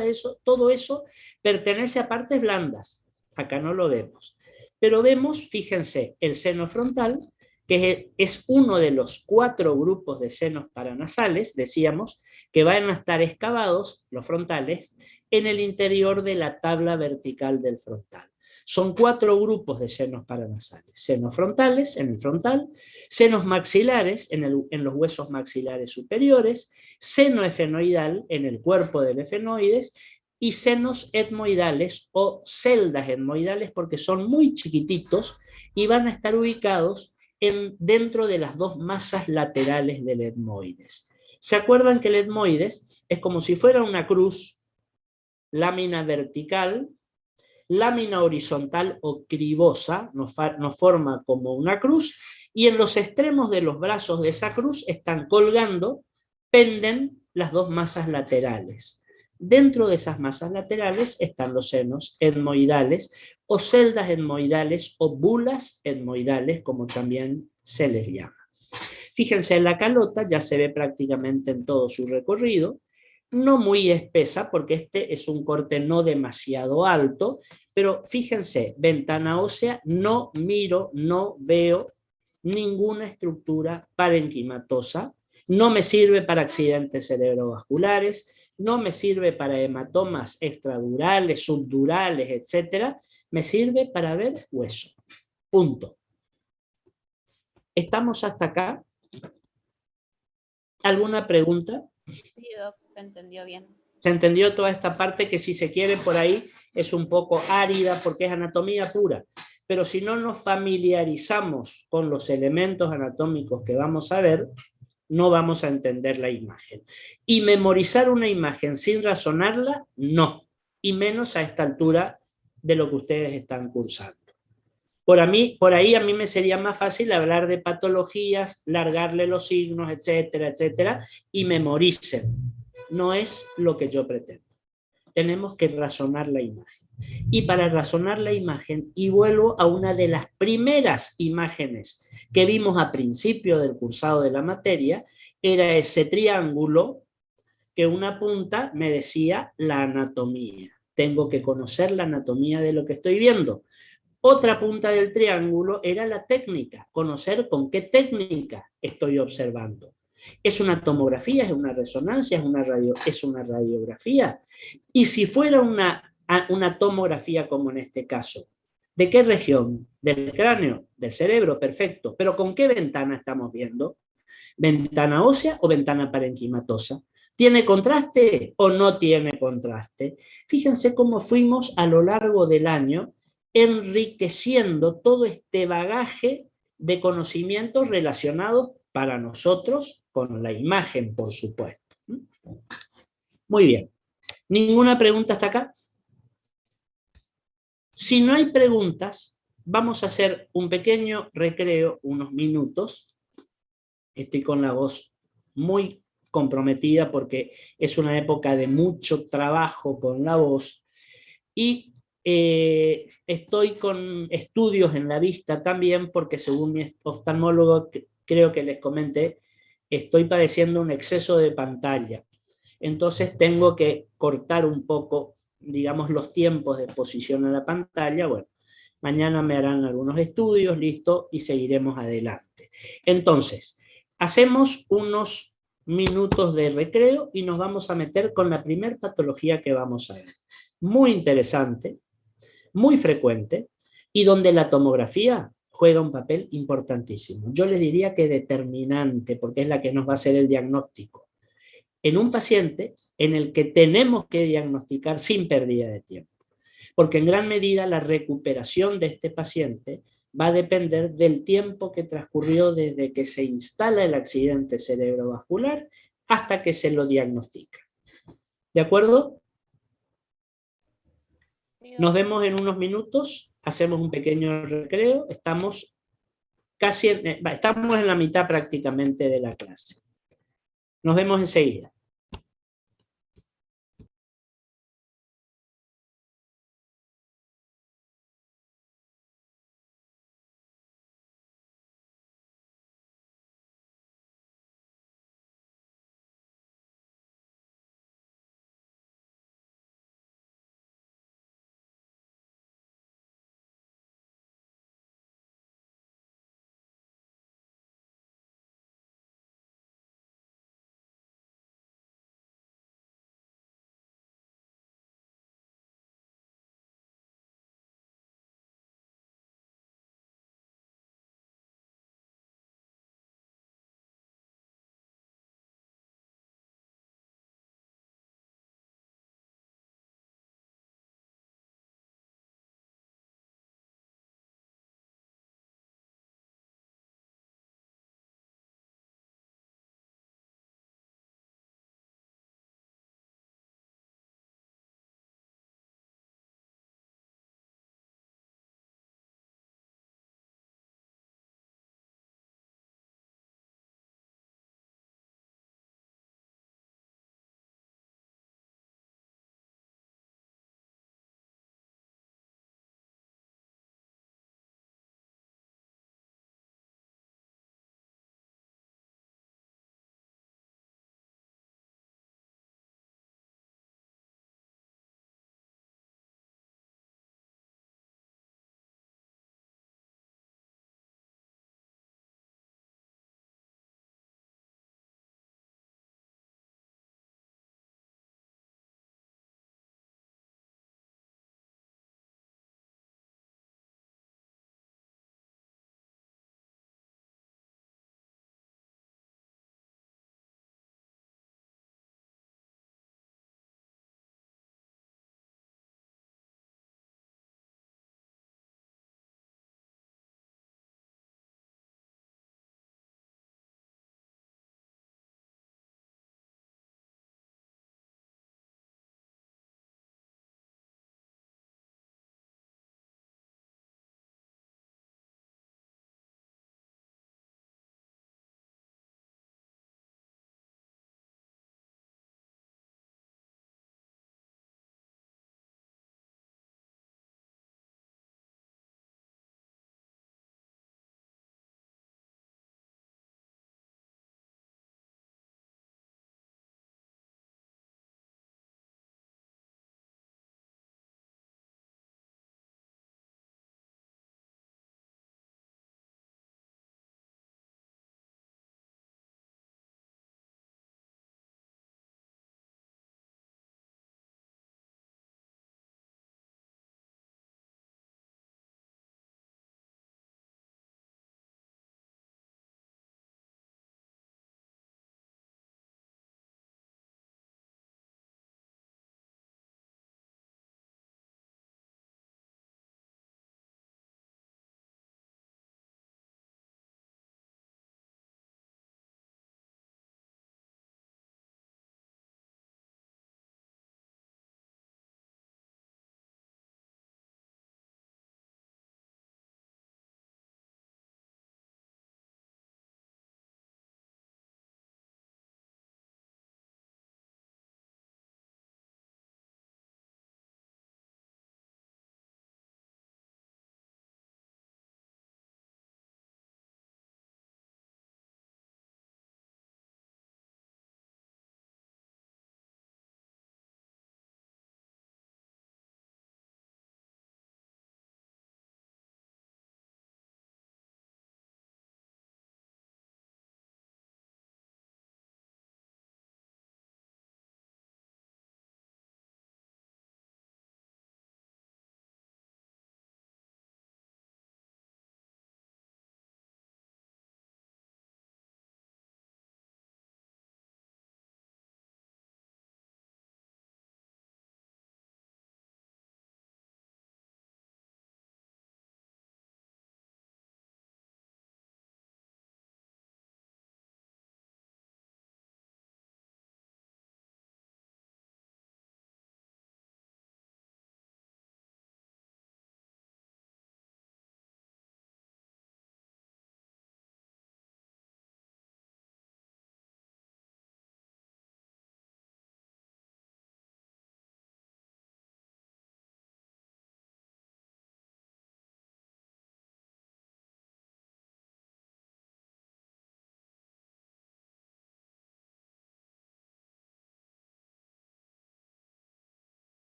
eso pertenece a partes blandas. Acá no lo vemos. Pero vemos, fíjense, el seno frontal, que es uno de los 4 grupos de senos paranasales, decíamos, que van a estar excavados, los frontales, en el interior de la tabla vertical del frontal. Son 4 grupos de senos paranasales. Senos frontales en el frontal, senos maxilares en los huesos maxilares superiores, seno efenoidal en el cuerpo del efenoides y senos etmoidales o celdas etmoidales porque son muy chiquititos y van a estar ubicados dentro de las 2 masas laterales del etmoides. ¿Se acuerdan que el etmoides es como si fuera una cruz, lámina vertical, lámina horizontal o cribosa, nos forma como una cruz, y en los extremos de los brazos de esa cruz están colgando, penden las 2 masas laterales. Dentro de esas masas laterales están los senos etmoidales o celdas etmoidales o bulas etmoidales, como también se les llama. Fíjense, en la calota ya se ve prácticamente en todo su recorrido, no muy espesa, porque este es un corte no demasiado alto, pero fíjense, ventana ósea, no miro, no veo ninguna estructura parenquimatosa, no me sirve para accidentes cerebrovasculares, no me sirve para hematomas extradurales, subdurales, etcétera, me sirve para ver hueso. Punto. ¿Estamos hasta acá? ¿Alguna pregunta? Sí, Doc, se entendió bien. Se entendió toda esta parte que, si se quiere, por ahí es un poco árida porque es anatomía pura. Pero si no nos familiarizamos con los elementos anatómicos que vamos a ver, no vamos a entender la imagen. Y memorizar una imagen sin razonarla, no. Y menos a esta altura de lo que ustedes están cursando. Por ahí a mí me sería más fácil hablar de patologías, largarle los signos, etcétera, etcétera, y memoricen. No es lo que yo pretendo. Tenemos que razonar la imagen. Y para razonar la imagen, y vuelvo a una de las primeras imágenes que vimos a principio del cursado de la materia, era ese triángulo que una punta me decía la anatomía. Tengo que conocer la anatomía de lo que estoy viendo. Otra punta del triángulo era la técnica, conocer con qué técnica estoy observando. ¿Es una tomografía? ¿Es una resonancia? ¿Es una radiografía? Y si fuera una tomografía como en este caso, ¿de qué región? ¿Del cráneo? ¿Del cerebro? Perfecto. ¿Pero con qué ventana estamos viendo? ¿Ventana ósea o ventana parenquimatosa? ¿Tiene contraste o no tiene contraste? Fíjense cómo fuimos a lo largo del año enriqueciendo todo este bagaje de conocimientos relacionados para nosotros con la imagen, por supuesto. Muy bien. ¿Ninguna pregunta hasta acá? Si no hay preguntas, vamos a hacer un pequeño recreo, unos minutos. Estoy con la voz muy comprometida porque es una época de mucho trabajo con la voz y estoy con estudios en la vista también porque, según mi oftalmólogo, creo que les comenté, estoy padeciendo un exceso de pantalla. Entonces tengo que cortar un poco, digamos, los tiempos de exposición a la pantalla. Bueno, mañana me harán algunos estudios, listo, y seguiremos adelante. Entonces, hacemos unos minutos de recreo y nos vamos a meter con la primer patología que vamos a ver. Muy interesante, muy frecuente, y donde la tomografía juega un papel importantísimo. Yo les diría que determinante, porque es la que nos va a hacer el diagnóstico en un paciente en el que tenemos que diagnosticar sin pérdida de tiempo. Porque en gran medida la recuperación de este paciente va a depender del tiempo que transcurrió desde que se instala el accidente cerebrovascular hasta que se lo diagnostica. ¿De acuerdo? Nos vemos en unos minutos, hacemos un pequeño recreo, estamos en la mitad prácticamente de la clase. Nos vemos enseguida.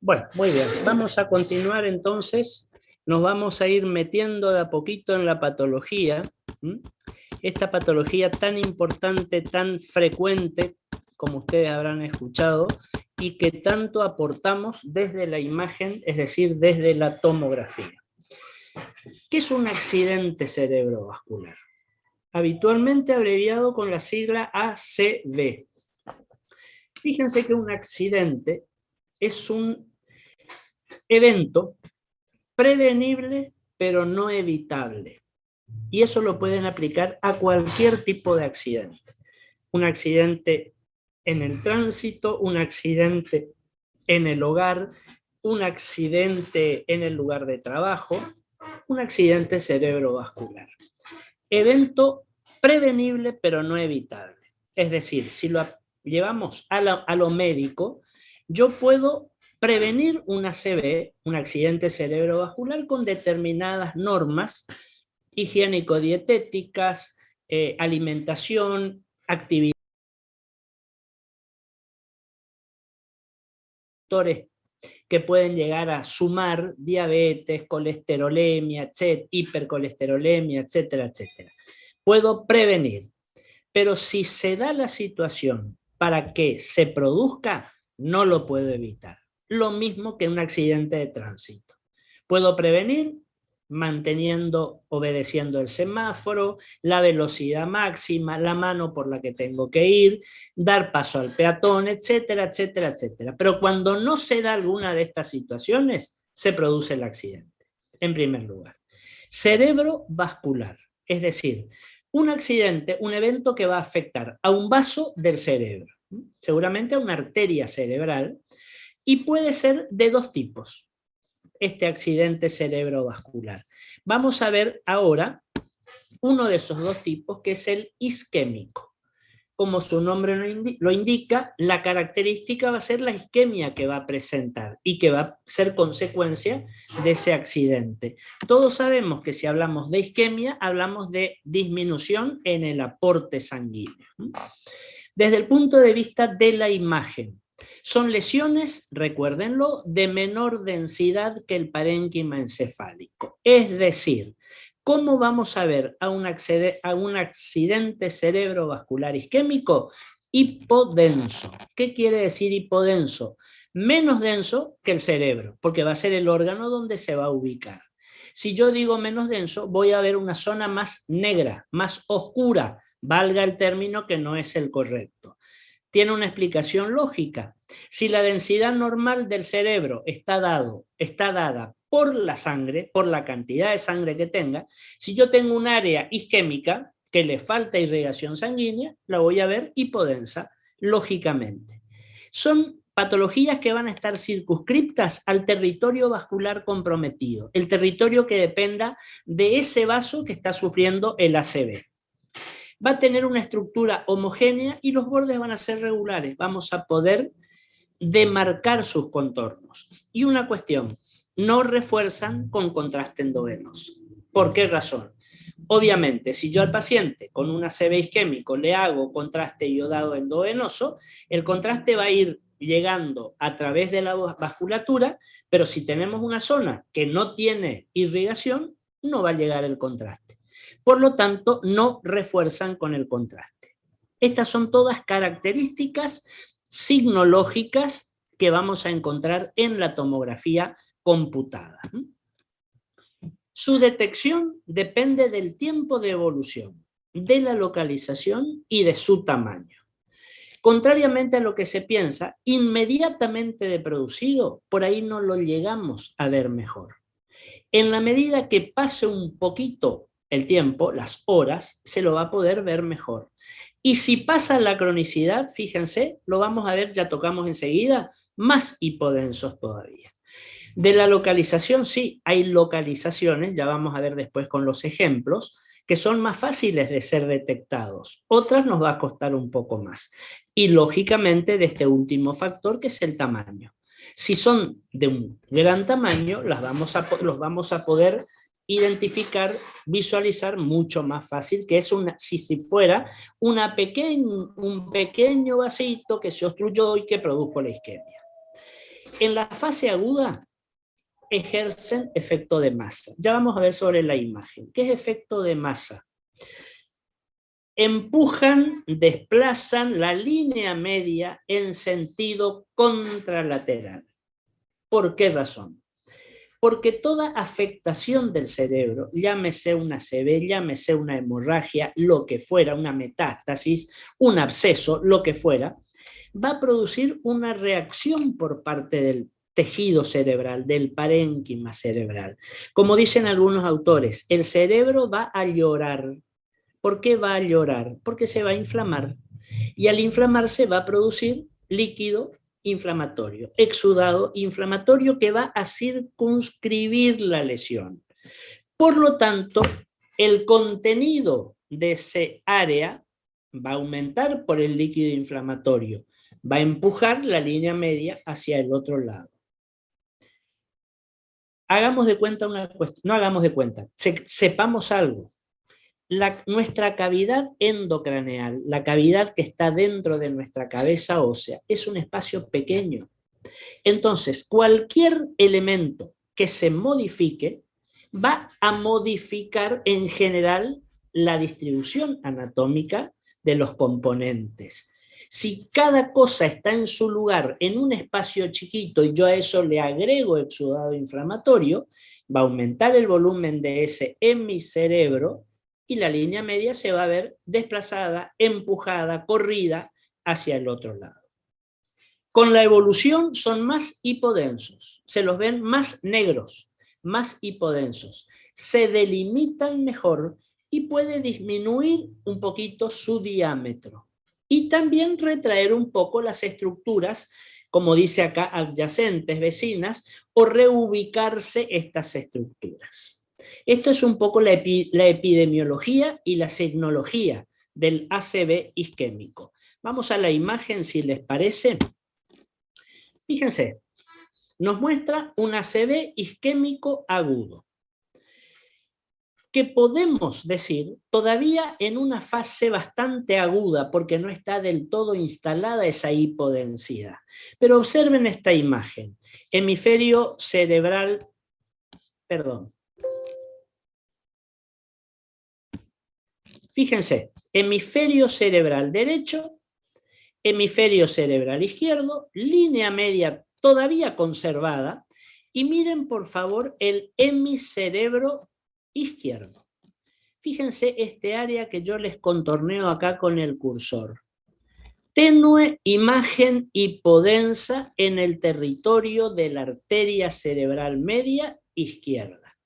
Bueno, muy bien. Vamos a continuar entonces. Nos vamos a ir metiendo de a poquito en la patología. Esta patología tan importante, tan frecuente, como ustedes habrán escuchado, y que tanto aportamos desde la imagen, es decir, desde la tomografía. ¿Qué es un accidente cerebrovascular? Habitualmente abreviado con la sigla ACV. Fíjense que un accidente es un evento prevenible, pero no evitable. Y eso lo pueden aplicar a cualquier tipo de accidente. Un accidente en el tránsito, un accidente en el hogar, un accidente en el lugar de trabajo, un accidente cerebrovascular. Evento prevenible, pero no evitable. Es decir, si lo llevamos a lo médico, yo puedo prevenir un ACV, un accidente cerebrovascular, con determinadas normas higiénico-dietéticas, alimentación, actividades que pueden llegar a sumar diabetes, colesterolemia, hipercolesterolemia, etcétera, etcétera. Puedo prevenir, pero si se da la situación para que se produzca, no lo puedo evitar. Lo mismo que un accidente de tránsito. Puedo prevenir obedeciendo el semáforo, la velocidad máxima, la mano por la que tengo que ir, dar paso al peatón, etcétera, etcétera, etcétera. Pero cuando no se da alguna de estas situaciones, se produce el accidente, en primer lugar. Cerebrovascular, es decir, un accidente, un evento que va a afectar a un vaso del cerebro, seguramente a una arteria cerebral, y puede ser de dos tipos, este accidente cerebrovascular. Vamos a ver ahora uno de esos dos tipos, que es el isquémico. Como su nombre lo indica, la característica va a ser la isquemia que va a presentar y que va a ser consecuencia de ese accidente. Todos sabemos que si hablamos de isquemia, hablamos de disminución en el aporte sanguíneo. Desde el punto de vista de la imagen, son lesiones, recuérdenlo, de menor densidad que el parénquima encefálico. Es decir, ¿cómo vamos a ver a un accidente cerebrovascular isquémico? Hipodenso. ¿Qué quiere decir hipodenso? Menos denso que el cerebro, porque va a ser el órgano donde se va a ubicar. Si yo digo menos denso, voy a ver una zona más negra, más oscura, valga el término que no es el correcto. Tiene una explicación lógica. Si la densidad normal del cerebro está dada por la sangre, por la cantidad de sangre que tenga, si yo tengo un área isquémica que le falta irrigación sanguínea, la voy a ver hipodensa, lógicamente. Son patologías que van a estar circunscriptas al territorio vascular comprometido, el territorio que dependa de ese vaso que está sufriendo el ACV. Va a tener una estructura homogénea y los bordes van a ser regulares. Vamos a poder demarcar sus contornos. Y una cuestión, no refuerzan con contraste endovenoso. ¿Por qué razón? Obviamente, si yo al paciente con un ACV isquémico le hago contraste iodado endovenoso, el contraste va a ir llegando a través de la vasculatura, pero si tenemos una zona que no tiene irrigación, no va a llegar el contraste. Por lo tanto, no refuerzan con el contraste. Estas son todas características signológicas que vamos a encontrar en la tomografía computada. Su detección depende del tiempo de evolución, de la localización y de su tamaño. Contrariamente a lo que se piensa, inmediatamente de producido, por ahí no lo llegamos a ver mejor. En la medida que pase un poquito el tiempo, las horas, se lo va a poder ver mejor. Y si pasa la cronicidad, fíjense, lo vamos a ver, ya tocamos enseguida, más hipodensos todavía. De la localización, sí, hay localizaciones, ya vamos a ver después con los ejemplos, que son más fáciles de ser detectados. Otras nos va a costar un poco más. Y lógicamente de este último factor, que es el tamaño. Si son de un gran tamaño, los vamos a poder identificar, visualizar mucho más fácil, que es si fuera un pequeño vasito que se obstruyó y que produjo la isquemia. En la fase aguda ejercen efecto de masa. Ya vamos a ver sobre la imagen. ¿Qué es efecto de masa? Empujan, desplazan la línea media en sentido contralateral. ¿Por qué razón? Porque toda afectación del cerebro, llámese una ACV, llámese una hemorragia, lo que fuera, una metástasis, un absceso, lo que fuera, va a producir una reacción por parte del tejido cerebral, del parénquima cerebral. Como dicen algunos autores, el cerebro va a llorar. ¿Por qué va a llorar? Porque se va a inflamar. Y al inflamarse va a producir líquido inflamatorio, exudado inflamatorio que va a circunscribir la lesión. Por lo tanto, el contenido de ese área va a aumentar por el líquido inflamatorio, va a empujar la línea media hacia el otro lado. Hagamos de cuenta una cuestión, no hagamos de cuenta, sepamos algo. Nuestra cavidad endocraneal, la cavidad que está dentro de nuestra cabeza ósea, es un espacio pequeño. Entonces, cualquier elemento que se modifique va a modificar en general la distribución anatómica de los componentes. Si cada cosa está en su lugar en un espacio chiquito y yo a eso le agrego exudado inflamatorio, va a aumentar el volumen de ese en mi cerebro y la línea media se va a ver desplazada, empujada, corrida hacia el otro lado. Con la evolución son más hipodensos, se los ven más negros, más hipodensos, se delimitan mejor y puede disminuir un poquito su diámetro. Y también retraer un poco las estructuras, como dice acá, adyacentes, vecinas, o reubicarse estas estructuras. Esto es un poco la epidemiología y la signología del ACV isquémico. Vamos a la imagen, si les parece. Fíjense, nos muestra un ACV isquémico agudo, que podemos decir todavía en una fase bastante aguda, porque no está del todo instalada esa hipodensidad. Pero observen esta imagen. Hemisferio cerebral, perdón. Fíjense, hemisferio cerebral derecho, hemisferio cerebral izquierdo, línea media todavía conservada, y miren por favor el hemicerebro izquierdo. Fíjense este área que yo les contorneo acá con el cursor. Tenue imagen hipodensa en el territorio de la arteria cerebral media izquierda.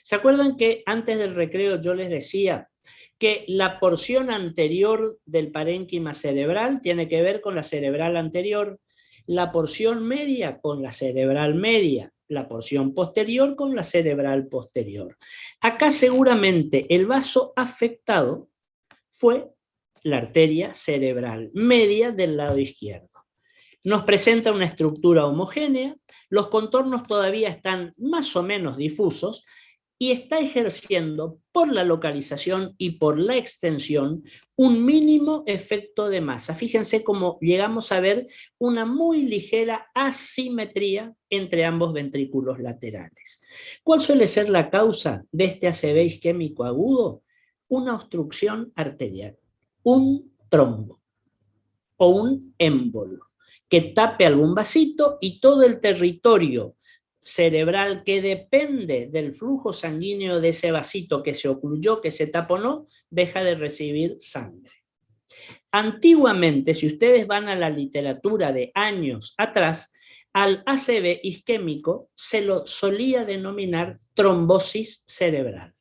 ¿Se acuerdan que antes del recreo yo les decía que la porción anterior del parénquima cerebral tiene que ver con la cerebral anterior, la porción media con la cerebral media, la porción posterior con la cerebral posterior? Acá seguramente el vaso afectado fue la arteria cerebral media del lado izquierdo. Nos presenta una estructura homogénea, los contornos todavía están más o menos difusos, y está ejerciendo por la localización y por la extensión un mínimo efecto de masa. Fíjense cómo llegamos a ver una muy ligera asimetría entre ambos ventrículos laterales. ¿Cuál suele ser la causa de este ACV isquémico agudo? Una obstrucción arterial, un trombo o un émbolo que tape algún vasito y todo el territorio cerebral que depende del flujo sanguíneo de ese vasito que se ocluyó, que se taponó, deja de recibir sangre. Antiguamente, si ustedes van a la literatura de años atrás, al ACV isquémico se lo solía denominar trombosis cerebral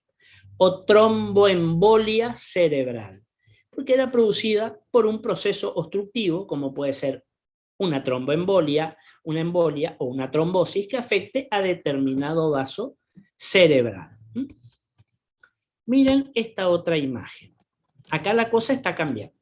o tromboembolia cerebral, porque era producida por un proceso obstructivo, como puede ser una tromboembolia, una embolia o una trombosis que afecte a determinado vaso cerebral. Miren esta otra imagen. Acá la cosa está cambiando.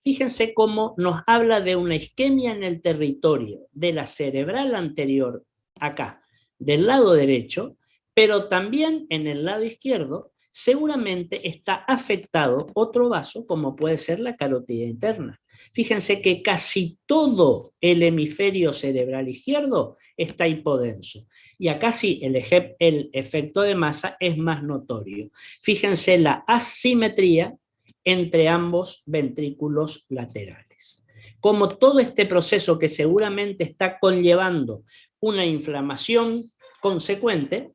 Fíjense cómo nos habla de una isquemia en el territorio de la cerebral anterior, acá, del lado derecho, pero también en el lado izquierdo seguramente está afectado otro vaso, como puede ser la carótida interna. Fíjense que casi todo el hemisferio cerebral izquierdo está hipodenso. Y acá sí, el efecto de masa es más notorio. Fíjense la asimetría entre ambos ventrículos laterales. Como todo este proceso que seguramente está conllevando una inflamación consecuente,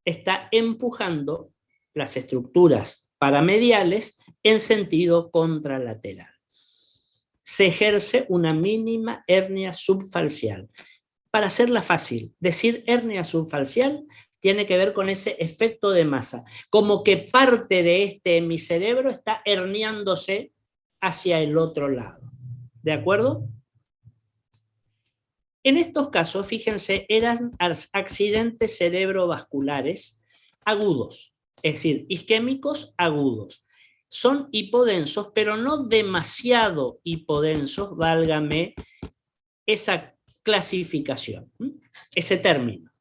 está empujando las estructuras paramediales en sentido contralateral. Se ejerce una mínima hernia subfalcial. Para hacerla fácil, decir hernia subfalcial tiene que ver con ese efecto de masa, como que parte de este hemicerebro está herniándose hacia el otro lado. ¿De acuerdo? En estos casos, fíjense, eran accidentes cerebrovasculares agudos, es decir, isquémicos agudos. Son hipodensos, pero no demasiado hipodensos, válgame esa clasificación, ese término.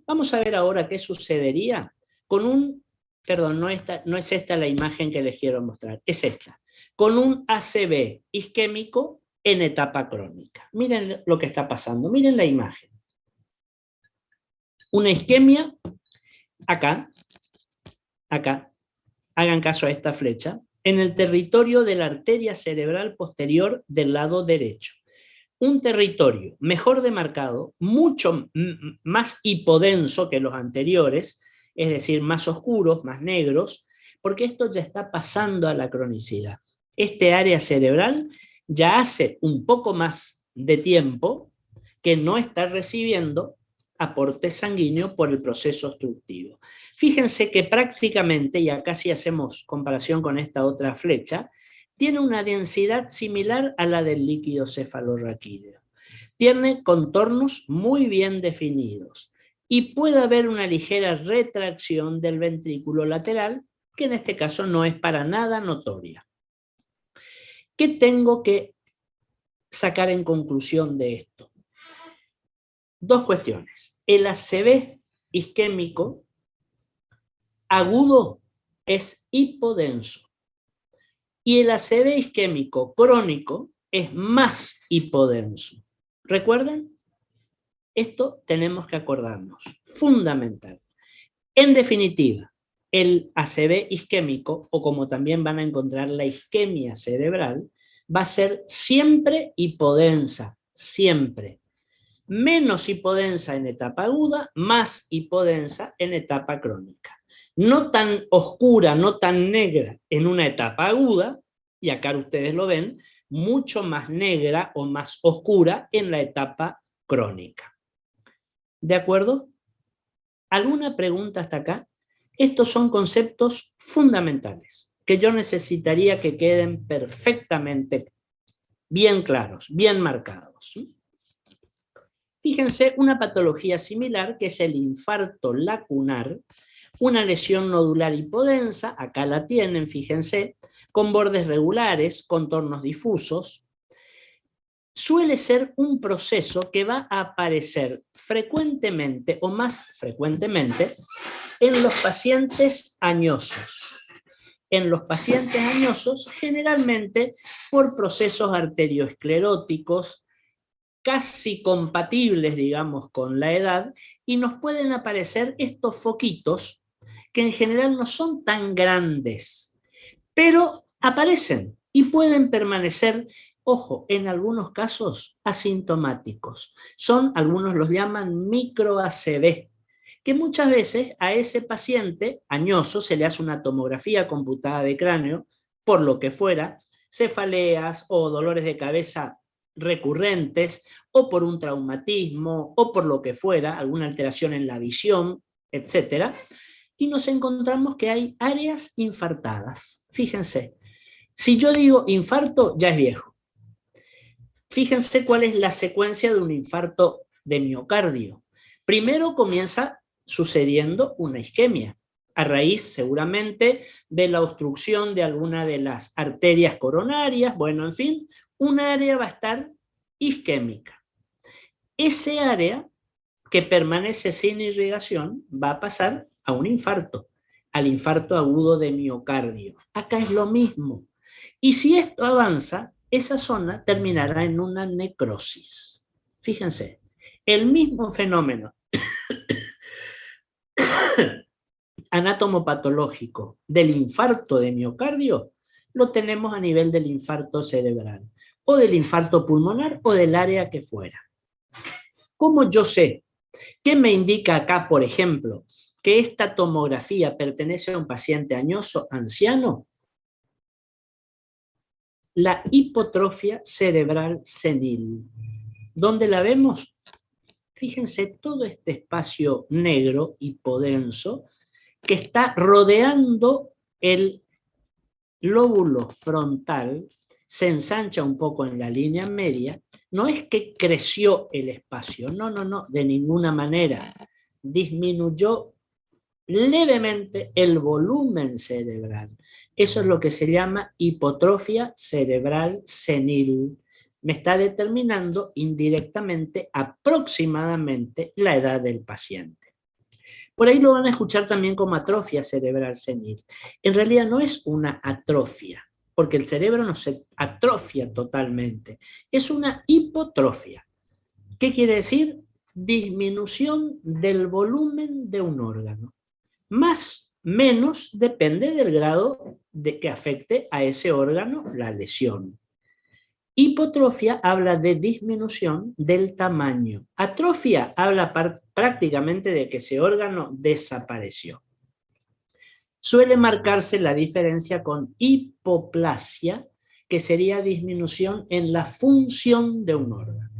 Vamos a ver ahora qué sucedería con un, perdón, no es esta la imagen que les quiero mostrar, es esta, con un ACV isquémico en etapa crónica. Miren lo que está pasando, miren la imagen. Una isquemia, acá, hagan caso a esta flecha, en el territorio de la arteria cerebral posterior del lado derecho. Un territorio mejor demarcado, mucho más hipodenso que los anteriores, es decir, más oscuros, más negros, porque esto ya está pasando a la cronicidad. Este área cerebral ya hace un poco más de tiempo que no está recibiendo aporte sanguíneo por el proceso obstructivo. Fíjense que prácticamente, y acá sí hacemos comparación con esta otra flecha, tiene una densidad similar a la del líquido cefalorraquídeo. Tiene contornos muy bien definidos y puede haber una ligera retracción del ventrículo lateral, que en este caso no es para nada notoria. ¿Qué tengo que sacar en conclusión de esto? Dos cuestiones. El ACV isquémico agudo es hipodenso y el ACV isquémico crónico es más hipodenso. ¿Recuerden? Esto tenemos que acordarnos. Fundamental. En definitiva, el ACV isquémico, o como también van a encontrar la isquemia cerebral, va a ser siempre hipodensa, siempre. Menos hipodensa en etapa aguda, más hipodensa en etapa crónica. No tan oscura, no tan negra en una etapa aguda, y acá ustedes lo ven, mucho más negra o más oscura en la etapa crónica. ¿De acuerdo? ¿Alguna pregunta hasta acá? Estos son conceptos fundamentales que yo necesitaría que queden perfectamente bien claros, bien marcados. Fíjense, una patología similar que es el infarto lacunar, una lesión nodular hipodensa, acá la tienen, fíjense, con bordes regulares, contornos difusos. Suele ser un proceso que va a aparecer frecuentemente o más frecuentemente en los pacientes añosos. En los pacientes añosos, generalmente por procesos arterioescleróticos, casi compatibles, digamos, con la edad, y nos pueden aparecer estos foquitos que en general no son tan grandes, pero aparecen y pueden permanecer, ojo, en algunos casos asintomáticos. Algunos los llaman micro-ACV, que muchas veces a ese paciente añoso se le hace una tomografía computada de cráneo, por lo que fuera, cefaleas o dolores de cabeza recurrentes, o por un traumatismo, o por lo que fuera, alguna alteración en la visión, etc. Y nos encontramos que hay áreas infartadas. Fíjense, si yo digo infarto, ya es viejo. Fíjense cuál es la secuencia de un infarto de miocardio. Primero comienza sucediendo una isquemia, a raíz seguramente de la obstrucción de alguna de las arterias coronarias, bueno, en fin, un área va a estar isquémica. Ese área que permanece sin irrigación va a pasar a un infarto, al infarto agudo de miocardio. Acá es lo mismo. Y si esto avanza, esa zona terminará en una necrosis. Fíjense, el mismo fenómeno anatomopatológico del infarto de miocardio lo tenemos a nivel del infarto cerebral, o del infarto pulmonar, o del área que fuera. ¿Cómo yo sé? ¿Qué me indica acá, por ejemplo, que esta tomografía pertenece a un paciente añoso, anciano? La hipotrofia cerebral senil. ¿Dónde la vemos? Fíjense todo este espacio negro hipodenso que está rodeando el lóbulo frontal, se ensancha un poco en la línea media. No es que creció el espacio, no, de ninguna manera. Disminuyó levemente el volumen cerebral. Eso es lo que se llama hipotrofia cerebral senil. Me está determinando indirectamente, aproximadamente, la edad del paciente. Por ahí lo van a escuchar también como atrofia cerebral senil. En realidad no es una atrofia, porque el cerebro no se atrofia totalmente. Es una hipotrofia. ¿Qué quiere decir? Disminución del volumen de un órgano. Más, menos, depende del grado de que afecte a ese órgano la lesión. Hipotrofia habla de disminución del tamaño. Atrofia habla prácticamente de que ese órgano desapareció. Suele marcarse la diferencia con hipoplasia, que sería disminución en la función de un órgano.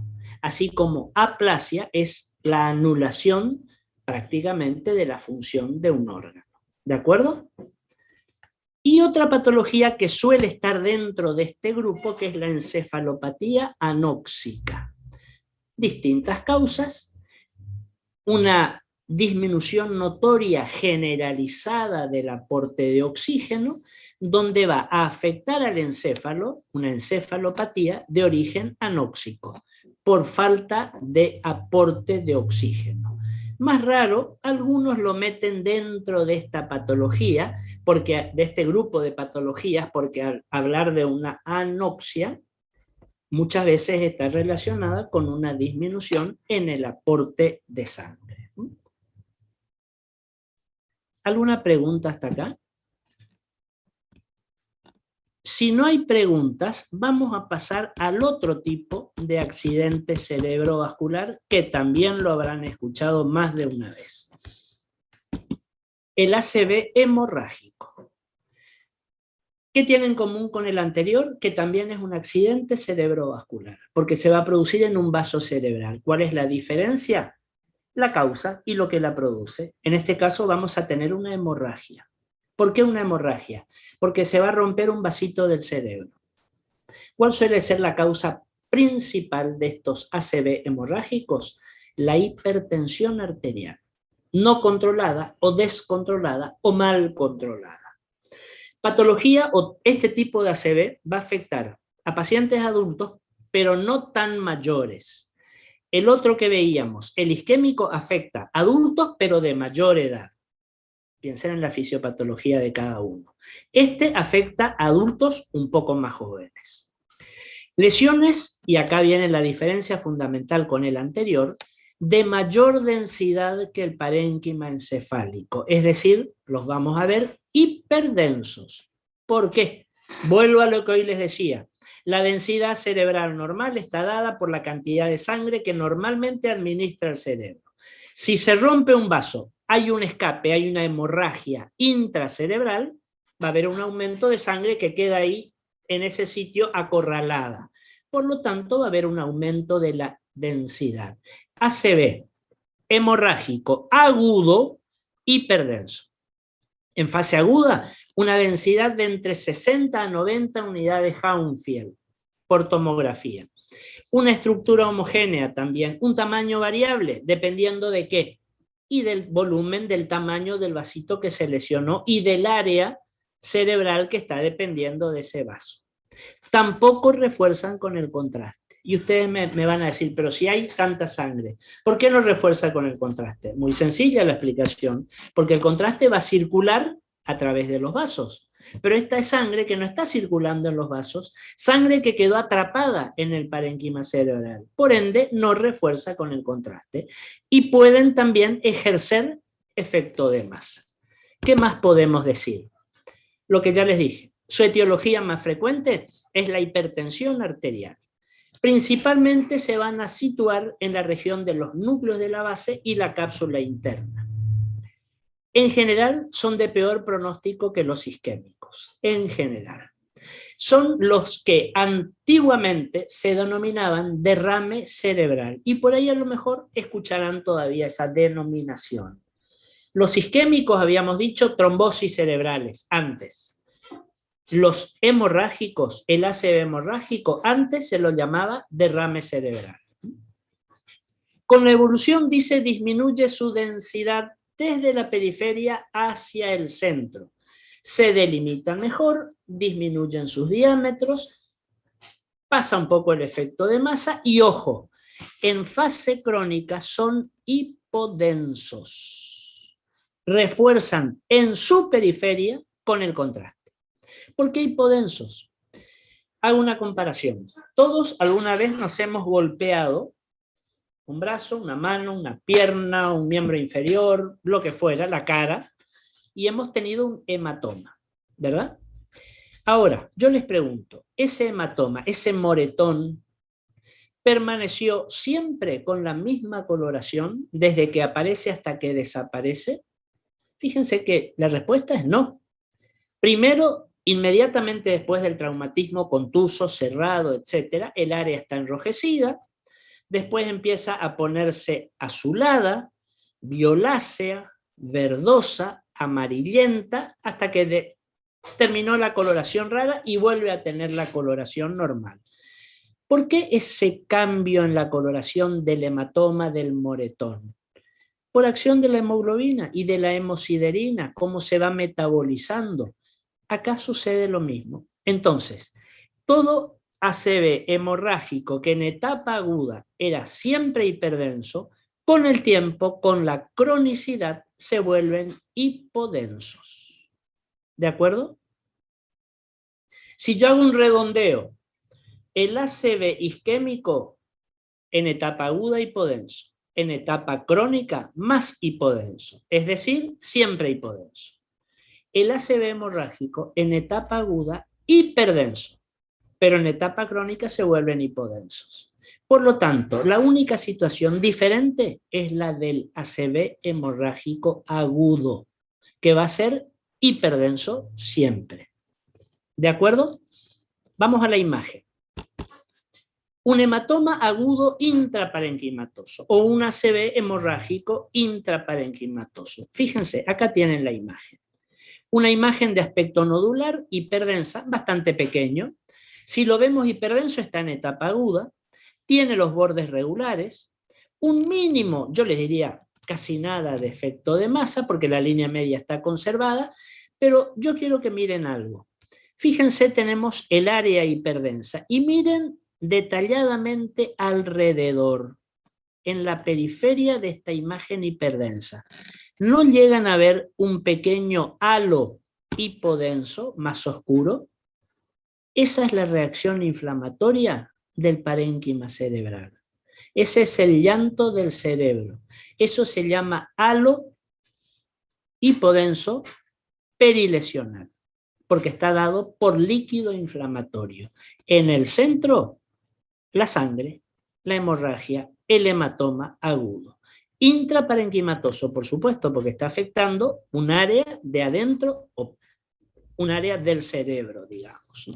Así como aplasia es la anulación prácticamente de la función de un órgano. ¿De acuerdo? Y otra patología que suele estar dentro de este grupo, que es la encefalopatía anóxica. Distintas causas, una disminución notoria generalizada del aporte de oxígeno, donde va a afectar al encéfalo, una encefalopatía de origen anóxico, por falta de aporte de oxígeno. Más raro, algunos lo meten dentro de esta patología, porque, de este grupo de patologías, porque al hablar de una anoxia, muchas veces está relacionada con una disminución en el aporte de sangre. ¿Alguna pregunta hasta acá? Si no hay preguntas, vamos a pasar al otro tipo de accidente cerebrovascular que también lo habrán escuchado más de una vez. El ACV hemorrágico. ¿Qué tiene en común con el anterior? Que también es un accidente cerebrovascular, porque se va a producir en un vaso cerebral. ¿Cuál es la diferencia? La causa y lo que la produce. En este caso vamos a tener una hemorragia. ¿Por qué una hemorragia? Porque se va a romper un vasito del cerebro. ¿Cuál suele ser la causa principal de estos ACV hemorrágicos? La hipertensión arterial, no controlada o descontrolada o mal controlada. Patología o este tipo de ACV va a afectar a pacientes adultos, pero no tan mayores. El otro que veíamos, el isquémico, afecta a adultos, pero de mayor edad. Piensen en la fisiopatología de cada uno. Este afecta a adultos un poco más jóvenes. Lesiones, y acá viene la diferencia fundamental con el anterior, de mayor densidad que el parénquima encefálico. Es decir, los vamos a ver hiperdensos. ¿Por qué? Vuelvo a lo que hoy les decía. La densidad cerebral normal está dada por la cantidad de sangre que normalmente administra el cerebro. Si se rompe un vaso, hay un escape, hay una hemorragia intracerebral, va a haber un aumento de sangre que queda ahí en ese sitio acorralada. Por lo tanto, va a haber un aumento de la densidad. ACV, hemorrágico, agudo, hiperdenso. En fase aguda, una densidad de entre 60 a 90 unidades Hounsfield por tomografía. Una estructura homogénea también, un tamaño variable, dependiendo de qué, y del volumen, del tamaño del vasito que se lesionó y del área cerebral que está dependiendo de ese vaso. Tampoco refuerzan con el contraste. Y ustedes me van a decir, pero si hay tanta sangre, ¿por qué no refuerza con el contraste? Muy sencilla la explicación, porque el contraste va a circular a través de los vasos. Pero esta es sangre que no está circulando en los vasos, sangre que quedó atrapada en el parénquima cerebral. Por ende, no refuerza con el contraste. Y pueden también ejercer efecto de masa. ¿Qué más podemos decir? Lo que ya les dije. Su etiología más frecuente es la hipertensión arterial. Principalmente se van a situar en la región de los núcleos de la base y la cápsula interna. En general, son de peor pronóstico que los isquémicos. En general. Son los que antiguamente se denominaban derrame cerebral. Y por ahí a lo mejor escucharán todavía esa denominación. Los isquémicos, habíamos dicho, trombosis cerebrales antes. Los hemorrágicos, el ACV hemorrágico, antes se lo llamaba derrame cerebral. Con la evolución, dice, disminuye su densidad desde la periferia hacia el centro. Se delimitan mejor, disminuyen sus diámetros, pasa un poco el efecto de masa y, ojo, en fase crónica son hipodensos. Refuerzan en su periferia con el contraste. ¿Por qué hipodensos? Hago una comparación. Todos alguna vez nos hemos golpeado un brazo, una mano, una pierna, un miembro inferior, lo que fuera, la cara, y hemos tenido un hematoma, ¿verdad? Ahora, yo les pregunto, ¿ese hematoma, ese moretón, permaneció siempre con la misma coloración desde que aparece hasta que desaparece? Fíjense que la respuesta es no. Primero, inmediatamente después del traumatismo contuso, cerrado, etc., el área está enrojecida, después empieza a ponerse azulada, violácea, verdosa, amarillenta, hasta que terminó la coloración rara y vuelve a tener la coloración normal. ¿Por qué ese cambio en la coloración del hematoma del moretón? Por acción de la hemoglobina y de la hemosiderina, cómo se va metabolizando. Acá sucede lo mismo. Entonces, todo ACV hemorrágico que en etapa aguda era siempre hiperdenso, con el tiempo, con la cronicidad, se vuelven hipodensos. ¿De acuerdo? Si yo hago un redondeo, el ACV isquémico en etapa aguda hipodenso, en etapa crónica más hipodenso, es decir, siempre hipodenso. El ACV hemorrágico en etapa aguda hiperdenso, pero en etapa crónica se vuelven hipodensos. Por lo tanto, la única situación diferente es la del ACV hemorrágico agudo, que va a ser hiperdenso siempre. ¿De acuerdo? Vamos a la imagen. Un hematoma agudo intraparenquimatoso o un ACV hemorrágico intraparenquimatoso. Fíjense, acá tienen la imagen. Una imagen de aspecto nodular hiperdensa, bastante pequeño. Si lo vemos hiperdenso, está en etapa aguda, tiene los bordes regulares, un mínimo, yo les diría casi nada de efecto de masa, porque la línea media está conservada, pero yo quiero que miren algo. Fíjense, tenemos el área hiperdensa y miren detalladamente alrededor, en la periferia de esta imagen hiperdensa. ¿No llegan a ver un pequeño halo hipodenso más oscuro? Esa es la reacción inflamatoria del parénquima cerebral. Ese es el llanto del cerebro. Eso se llama halo hipodenso perilesional, porque está dado por líquido inflamatorio. En el centro, la sangre, la hemorragia, el hematoma agudo. Intraparenquimatoso, por supuesto, porque está afectando un área de adentro o un área del cerebro, digamos.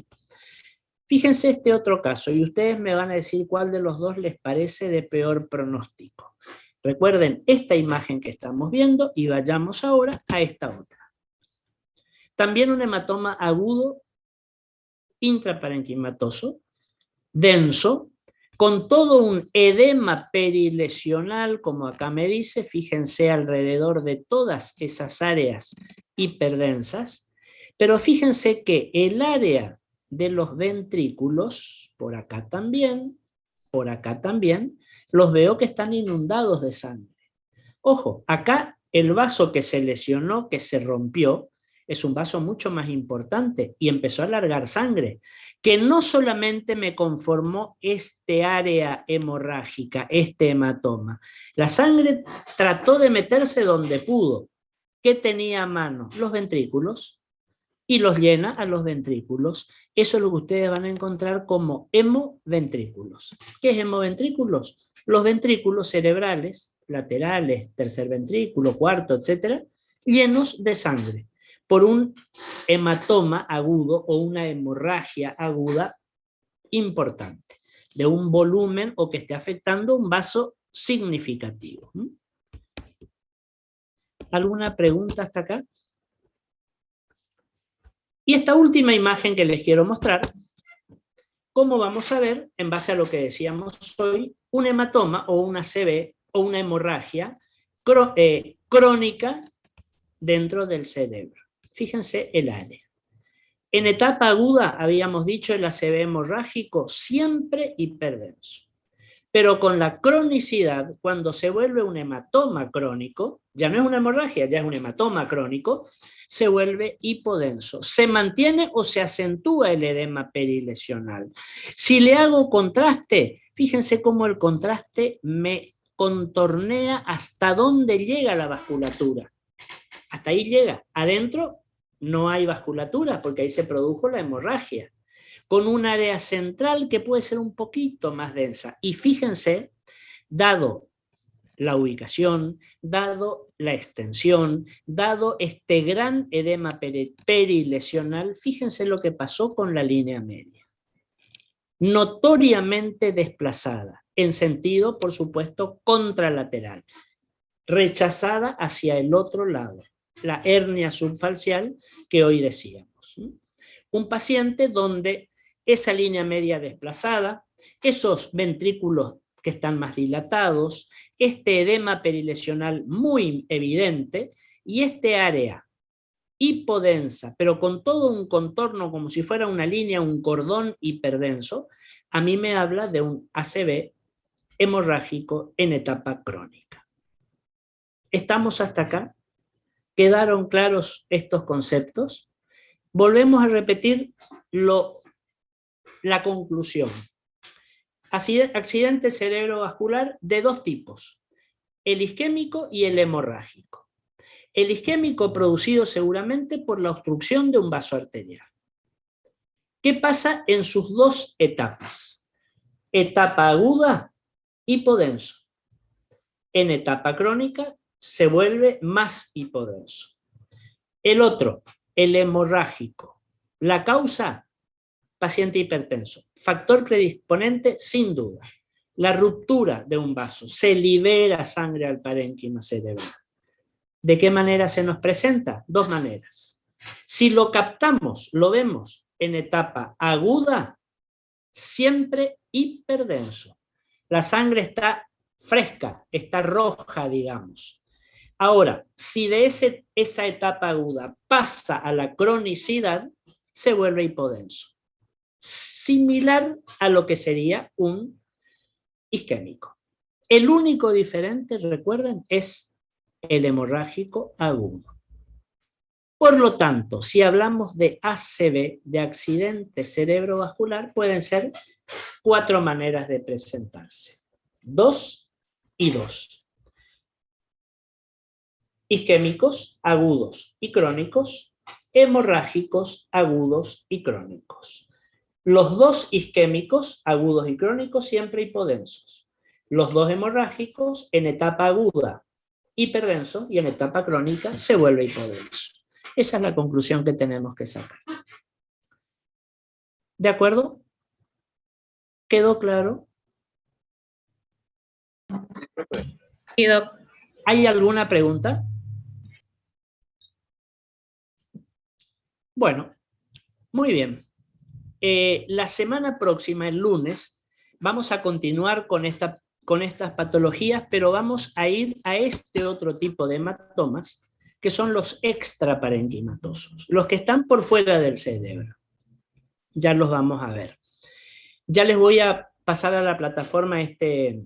Fíjense este otro caso y ustedes me van a decir cuál de los dos les parece de peor pronóstico. Recuerden esta imagen que estamos viendo y vayamos ahora a esta otra. También un hematoma agudo intraparenquimatoso, denso, con todo un edema perilesional, como acá me dice, fíjense alrededor de todas esas áreas hiperdensas, pero fíjense que el área de los ventrículos, por acá también, los veo que están inundados de sangre. Ojo, acá el vaso que se lesionó, que se rompió, es un vaso mucho más importante y empezó a largar sangre, que no solamente me conformó este área hemorrágica, este hematoma. La sangre trató de meterse donde pudo. ¿Qué tenía a mano? Los ventrículos, y los llena a los ventrículos. Eso es lo que ustedes van a encontrar como hemoventrículos. ¿Qué es hemoventrículos? Los ventrículos cerebrales, laterales, tercer ventrículo, cuarto, etcétera, llenos de sangre por un hematoma agudo o una hemorragia aguda importante, de un volumen o que esté afectando un vaso significativo. ¿Alguna pregunta hasta acá? Y esta última imagen que les quiero mostrar, cómo vamos a ver, en base a lo que decíamos hoy, un hematoma o una CB o una hemorragia crónica dentro del cerebro. Fíjense el área. En etapa aguda, habíamos dicho, el ACV hemorrágico siempre hiperdenso. Pero con la cronicidad, cuando se vuelve un hematoma crónico, ya no es una hemorragia, ya es un hematoma crónico, se vuelve hipodenso. Se mantiene o se acentúa el edema perilesional. Si le hago contraste, fíjense cómo el contraste me contornea hasta dónde llega la vasculatura. Hasta ahí llega. Adentro no hay vasculatura porque ahí se produjo la hemorragia, con un área central que puede ser un poquito más densa. Y fíjense, dado la ubicación, dado la extensión, dado este gran edema perilesional, fíjense lo que pasó con la línea media. Notoriamente desplazada, en sentido, por supuesto, contralateral, rechazada hacia el otro lado, la hernia subfalcial que hoy decíamos. Un paciente donde esa línea media desplazada, esos ventrículos que están más dilatados, este edema perilesional muy evidente y este área hipodensa, pero con todo un contorno como si fuera una línea, un cordón hiperdenso, a mí me habla de un ACV hemorrágico en etapa crónica. ¿Estamos hasta acá? ¿Quedaron claros estos conceptos? Volvemos a repetir la conclusión. Accidente cerebrovascular de dos tipos, el isquémico y el hemorrágico. El isquémico producido seguramente por la obstrucción de un vaso arterial. ¿Qué pasa en sus dos etapas? Etapa aguda, hipodenso. En etapa crónica se vuelve más hipodenso. El otro, el hemorrágico. La causa, paciente hipertenso. Factor predisponente, sin duda. La ruptura de un vaso. Se libera sangre al parénquima cerebral. ¿De qué manera se nos presenta? Dos maneras. Si lo captamos, lo vemos en etapa aguda, siempre hiperdenso. La sangre está fresca, está roja, digamos. Ahora, si de esa etapa aguda pasa a la cronicidad, se vuelve hipodenso. Similar a lo que sería un isquémico. El único diferente, recuerden, es el hemorrágico agudo. Por lo tanto, si hablamos de ACV, de accidente cerebrovascular, pueden ser 4 maneras de presentarse. 2 y 2. Isquémicos, agudos y crónicos, hemorrágicos, agudos y crónicos. Los dos isquémicos, agudos y crónicos, siempre hipodensos. Los dos hemorrágicos, en etapa aguda, hiperdenso, y en etapa crónica se vuelve hipodenso. Esa es la conclusión que tenemos que sacar. ¿De acuerdo? ¿Quedó claro? Sí, doc. ¿Hay alguna pregunta? Bueno, muy bien. La semana próxima, el lunes, vamos a continuar con estas patologías, pero vamos a ir a este otro tipo de hematomas, que son los extraparenquimatosos, los que están por fuera del cerebro. Ya los vamos a ver. Ya les voy a pasar a la plataforma este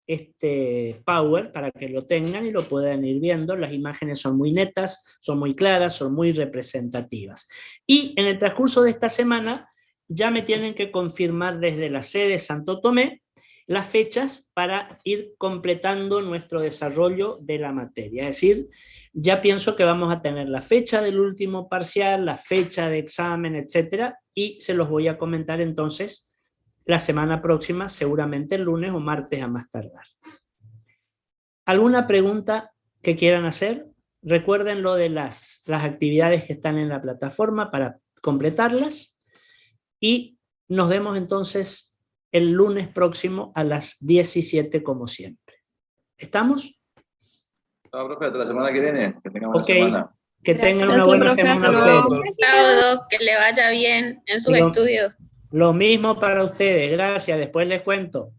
este Power para que lo tengan y lo puedan ir viendo. Las imágenes son muy netas, son muy claras, son muy representativas. Y en el transcurso de esta semana ya me tienen que confirmar desde la sede Santo Tomé las fechas para ir completando nuestro desarrollo de la materia. Es decir, ya pienso que vamos a tener la fecha del último parcial, la fecha de examen, etcétera, y se los voy a comentar entonces la semana próxima, seguramente el lunes o martes a más tardar. ¿Alguna pregunta que quieran hacer? Recuerden lo de las actividades que están en la plataforma para completarlas, y nos vemos entonces el lunes próximo a las 17 como siempre. ¿Estamos? Chao, profe, hasta la semana que viene. Que tengan buena Ok, semana. que tengan una Gracias, buena profe, semana hasta ustedes. luego. Chao, Doc, que le vaya bien en sus Digo- estudios. Lo mismo para ustedes, gracias, después les cuento.